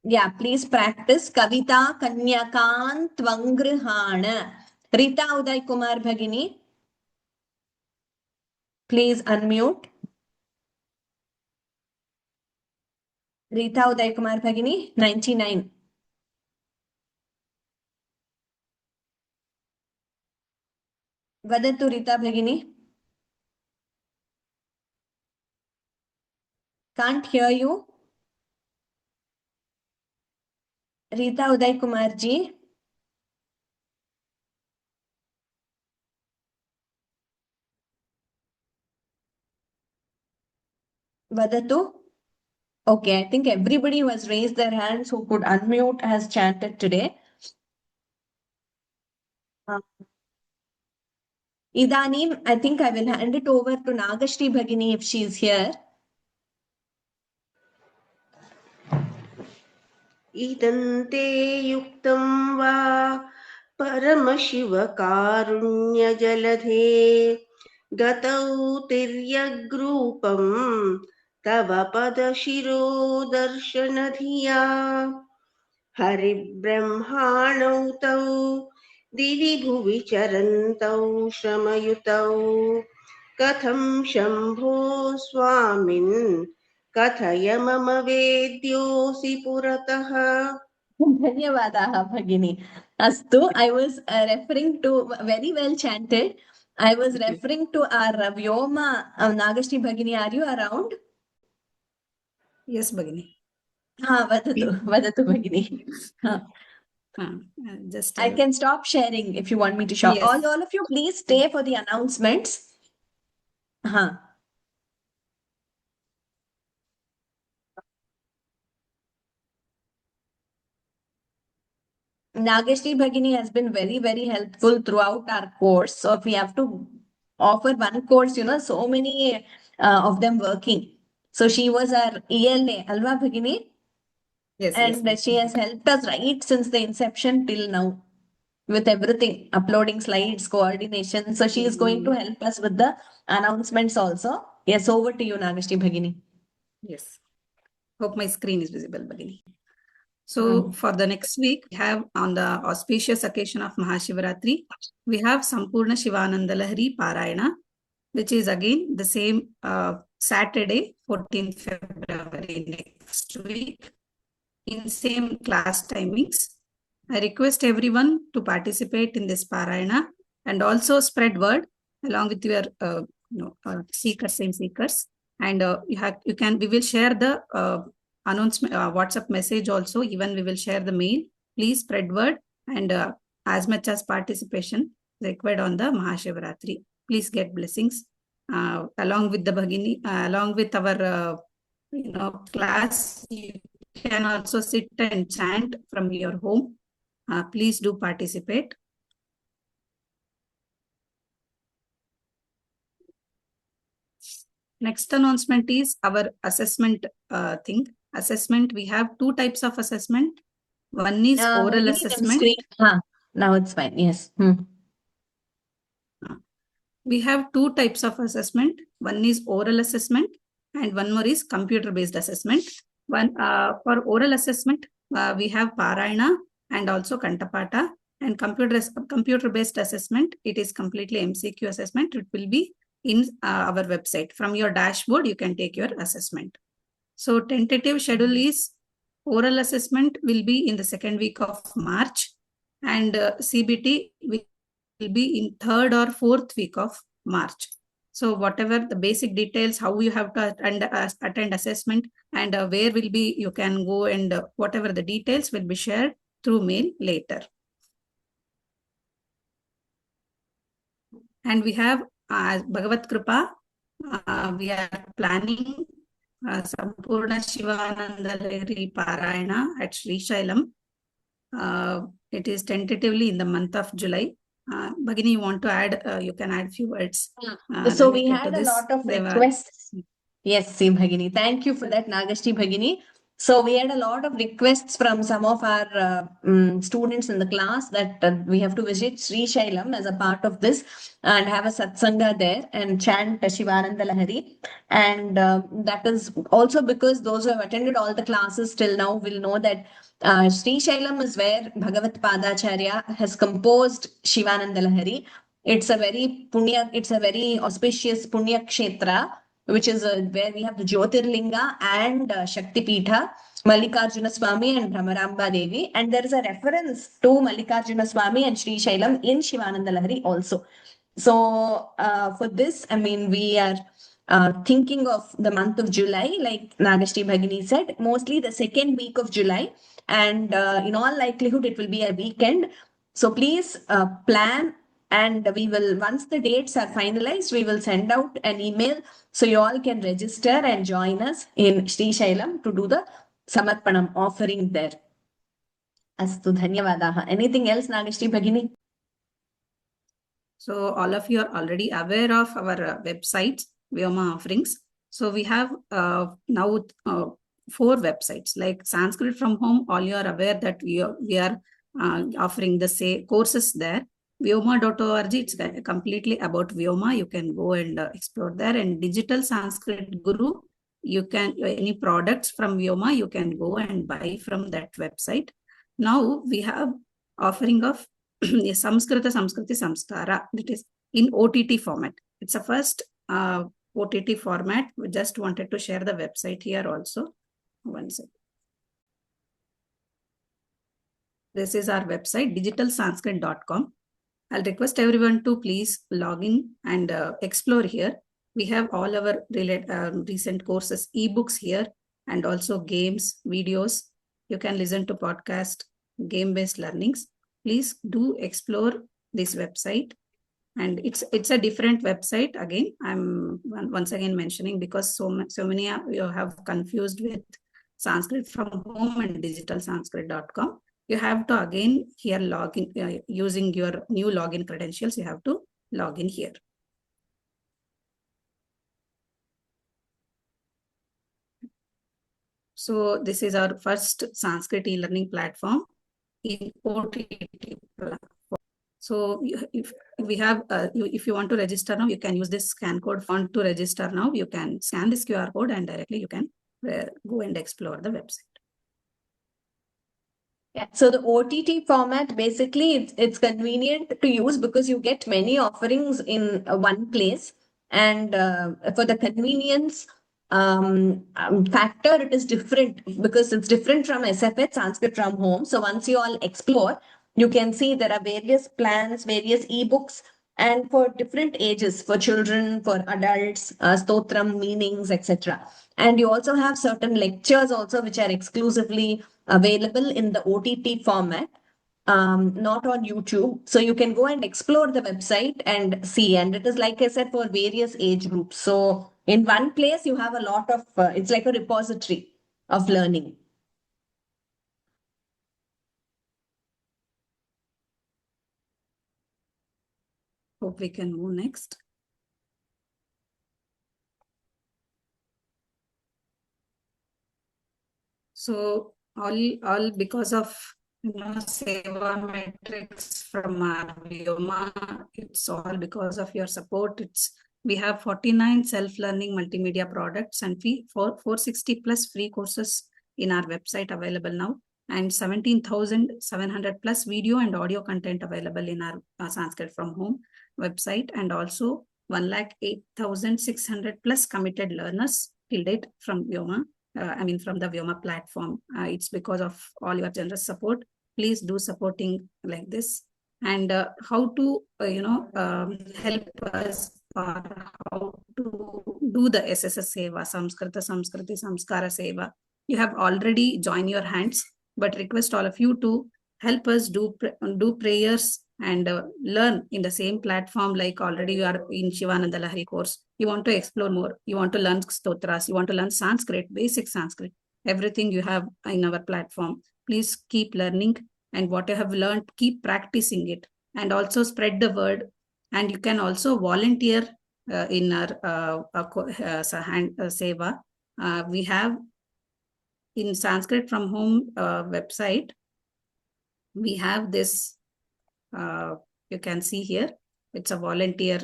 Yeah, please practice Kavita Kanyakan Tvangrihana. Rita Uday Kumar Bhagini. Please unmute. Rita Uday Kumar Bhagini, 99. Vadatu Rita Bhagini. Can't hear you. Rita Uday Kumar ji. Vadatu. Okay, I think everybody who has raised their hands who could unmute has chanted today. Idanim, I think I will hand it over to Nagashri Bhagini if she is here. इदन्ते युक्तं वा परमशिवकारुण्यजलधे गतौ तिर्यग्रूपं तव पदशिरोदर्शनधिया हरिब्रह्माणौ तौ दिवि भुवि चरन्तौ श्रमयुतौ कथं शम्भो स्वामिन् कथय मम वेद्योऽसि पुरतः. Dhanyavadaha Bhagini. Astu, I was referring to very well chanted. I was referring to our Vyoma Nagashri Bhagini. Are you around? Yes, Bhagini. Vadatu Bhagini. Just I can stop sharing if you want me to shop. Yes. All of you, please stay for the announcements. Nagashri Bhagini has been very, very helpful throughout our course. So if we have to offer one course, so many of them working. So she was our ELA, Alva Bhagini. Yes, and yes. she has helped us right since the inception till now with everything, uploading slides, coordination. So she is going to help us with the announcements also. Yes, over to you, Nagashri Bhagini. Yes. Hope my screen is visible, Bhagini. So for the next week, we have on the auspicious occasion of Mahashivaratri, we have Sampurna Shivananda Lahari Parayana, which is again the same Saturday, 14th February next week, in same class timings. I request everyone to participate in this Parayana and also spread word along with your seekers, same seekers. And we will share the announcement, WhatsApp message also. Even we will share the mail. Please spread word and as much as participation required on the Mahashivaratri. Please get blessings along with the Bhagini, along with our class. You can also sit and chant from your home. Please do participate. Next announcement is our assessment thing. Assessment, we have two types of assessment. One is oral assessment. Now it's fine. Yes. We have two types of assessment. One is oral assessment and one more is computer-based assessment. One for oral assessment, we have Parayana and also Kantapata. And computer-based assessment, it is completely MCQ assessment. It will be in our website. From your dashboard, you can take your assessment. So tentative schedule is oral assessment will be in the second week of March and CBT will be in third or fourth week of March. So whatever the basic details, how you have to attend assessment and where will be, you can go and whatever the details will be shared through mail later. And we have Bhagavat Kripa, we are planning Sampurna Shivananda Lahari Parayana at Sri Shailam. It is tentatively in the month of July. Bhagini, you want to add, you can add few words. So we had a lot of requests. Yes, Bhagini. Thank you for that, Nagashri Bhagini. So we had a lot of requests from some of our students in the class that we have to visit Sri Shailam as a part of this and have a satsanga there and chant Shivananda Lahari. And that is also because those who have attended all the classes till now will know that Sri Shailam is where Bhagavat Padacharya has composed Shivananda Lahari. It's a very auspicious Punya Kshetra, which is where we have the Jyotirlinga and Shakti Pitha, Mallikarjuna Swami and Brahmaramba Devi. And there is a reference to Mallikarjuna Swami and Sri Shailam in Shivananda Lahari also. So for this, I mean, we are thinking of the month of July, like Nagashri Bhagini said, mostly the second week of July. And in all likelihood, it will be a weekend. So please plan, and we will, once the dates are finalized, we will send out an email so you all can register and join us in Sri Shailam to do the Samarpanam offering there. Astu, dhanyavadaha. Anything else, Nagashri Bhagini? So all of you are already aware of our websites, Vyoma offerings. So we have now 4 websites like Sanskrit from Home. All you are aware that we are offering the courses there. Vyoma.org, it's completely about Vyoma. You can go and explore there. And Digital Sanskrit Guru, you can, any products from Vyoma, you can go and buy from that website. Now we have offering of Samskriti Samskara, that is in OTT format. It's a first OTT format. We just wanted to share the website here also. One second. This is our website, digitalsanskrit.com. I'll request everyone to please log in and explore here. We have all our recent courses, ebooks here, and also games, videos. You can listen to podcast, game-based learnings. Please do explore this website. And it's a different website. Again, I'm once again mentioning because so many of you have confused with Sanskrit from Home and digitalsanskrit.com. You have to again here log in using your new login credentials. You have to log in here. So this is our first Sanskrit e-learning platform in OTT platform. So if we have, if you want to register now, you can use this scan code font to register now. You can scan this QR code and directly you can go and explore the website. Yeah, so the OTT format, basically it's convenient to use because you get many offerings in one place. And for the convenience factor, it is different because it's different from SFH, Sanskrit from Home. So once you all explore, you can see there are various plans, various ebooks, and for different ages, for children, for adults, stotram, meanings, etc. And you also have certain lectures also, which are exclusively available in the OTT format, not on YouTube. So you can go and explore the website and see. And it is, like I said, for various age groups. So in one place, you have a lot of, it's like a repository of learning. Hope we can move next. So all because of Seva metrics from our Vyoma, it's all because of your support. We have 49 self-learning multimedia products and 460 plus free courses in our website available now, and 17,700 plus video and audio content available in our Sanskrit from Home website, and also 108,600 plus committed learners till date from Vyoma. From the Vyoma platform. It's because of all your generous support. Please do supporting like this. And how to, help us, or how to do the SSS Seva, Samskriti Samskara Seva. You have already joined your hands, but request all of you to help us do prayers and learn in the same platform. Like already you are in Shivananda Lahari course. You want to explore more. You want to learn stotras. You want to learn Sanskrit, basic Sanskrit. Everything you have in our platform. Please keep learning, and what you have learned, keep practicing it, and also spread the word. And you can also volunteer in our Seva. We have in Sanskrit from Home website. We have this. You can see here, it's a volunteer.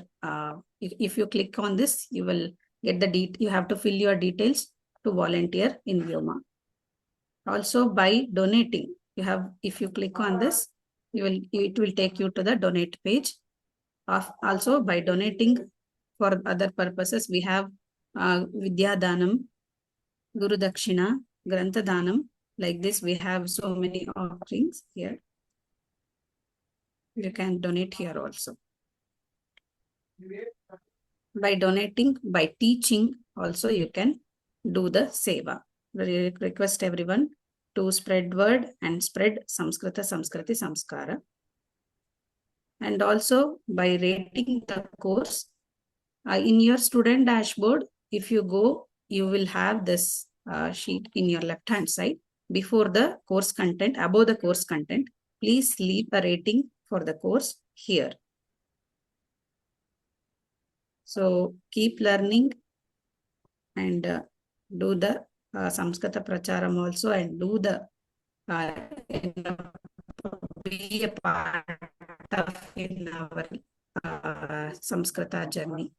If you click on this, you will get the you have to fill your details to volunteer in Vyoma. Also by donating, if you click on this, it will take you to the donate page. Also by donating for other purposes, we have Vidya Danam, Guru Dakshina, Grantha Danam. Like this, we have so many offerings here. You can donate here also. By donating, by teaching, also you can do the seva. We request everyone to spread word and spread Samskrita, Samskriti, Samskara. And also by rating the course, in your student dashboard, if you go, you will have this sheet in your left hand side. Before the course content, above the course content, please leave a rating for the course here. So keep learning and do the Samskrita Pracharam also, and do the be a part of in our Samskrita journey.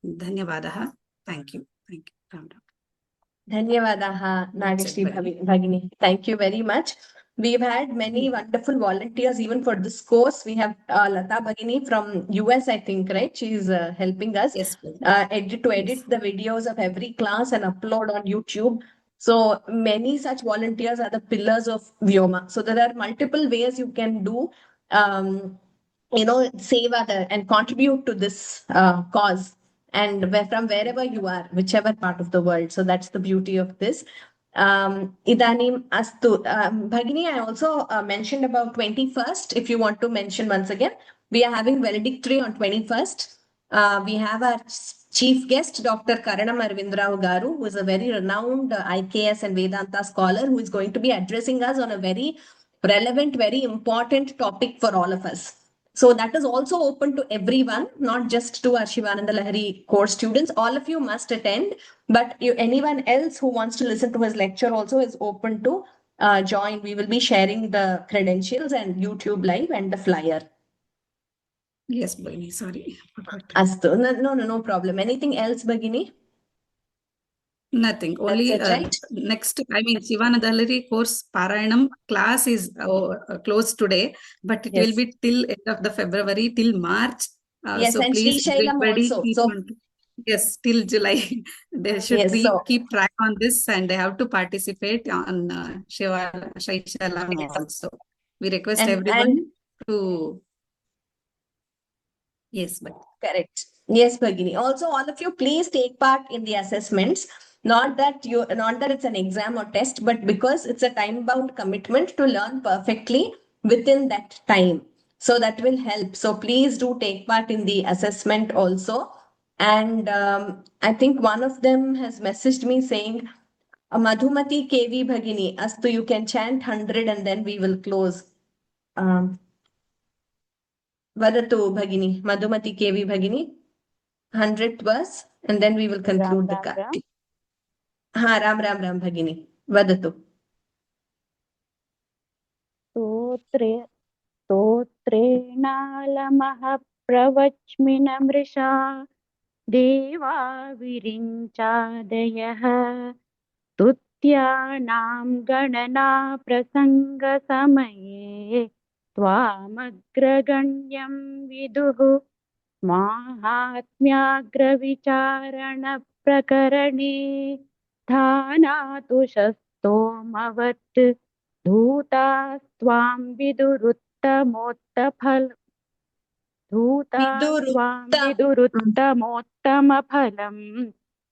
Dhanyavadaha. Thank you. Thank you. Ram Ram. Dhanyavadaha, Nagashri Bhagini. Thank you very much. We've had many wonderful volunteers even for this course. We have Lata Bhagini from US, I think, right? She's helping us edit the videos of every class and upload on YouTube. So many such volunteers are the pillars of Vyoma. So there are multiple ways you can do, seva and contribute to this cause. And from wherever you are, whichever part of the world. So that's the beauty of this. Idanim astu. Bhagini, I also mentioned about 21st. If you want to mention once again, we are having valedictory on 21st. We have our chief guest, Dr. Karanam Arvindrao Garu, who is a very renowned IKS and Vedanta scholar, who is going to be addressing us on a very relevant, very important topic for all of us. So that is also open to everyone, not just to our Shivananda Lahiri course students. All of you must attend, but anyone else who wants to listen to his lecture also is open to join. We will be sharing the credentials and YouTube live and the flyer. Yes, Bhagini, sorry. Astu. No problem. Anything else, Bhagini? Nothing. Only right? next, I mean, Shivananda Lahiri course Parayanam class is closed today, but it will be till end of the February, till March. Yes, so and please, Sri Shailam everybody also. keep So, on. Yes, till July. They should keep track on this, and they have to participate on Shiva Sri Shailam also. We request everyone to. Yes, but correct. Yes, Bhagini. Also, all of you, please take part in the assessments. Not that it's an exam or test, but because it's a time-bound commitment to learn perfectly within that time. So that will help. So please do take part in the assessment also. And I think one of them has messaged me saying, Madhumati KV Bhagini, Astu, you can chant 100 and then we will close. Vadatu Bhagini, Madhumati KV Bhagini, 100th verse, and then we will conclude the Karti. Ram Bhagini, Vadatu. स्तोत्रेणालमः प्रवच्मिनमृषा देवा विरिञ्चादयः स्तुत्यानां गणना प्रसङ्गसमये त्वामग्रगण्यं विदुः माहात्म्याग्रविचारणप्रकरणे स्थानातुषस्तोमवत् धूतास्त्वां विदुरुत्तमोत्तमफलं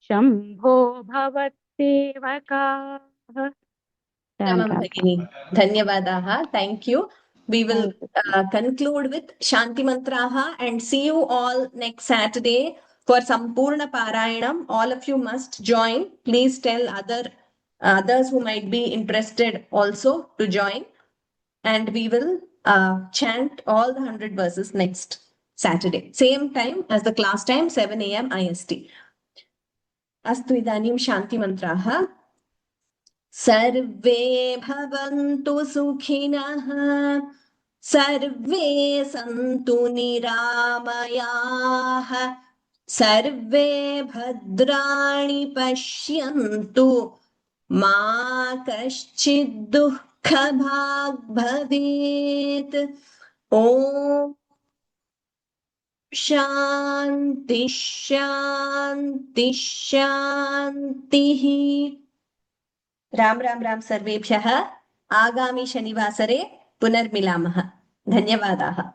शम्भो भवत्सेवकाः. Dhanyavadaha. Thank you. We will conclude with Shanti Mantraha and see you all next Saturday for Sampurna Parayanam. All of you must join. Please tell others who might be interested also to join. And we will chant all the 100 verses next Saturday. Same time as the class time, 7 a.m. IST. Astu idanim Shanti Mantraha. Sarve bhavantu sukhinah, sarve santu niramayaah, sarve bhadrani pashyantu, ma kaschid dukkha bhag bhavet. Om Shanti Shanti Shanti. Ram Sarvebhyah. Agami Shaniwasare Punarmilamah. Dhanyavadaha.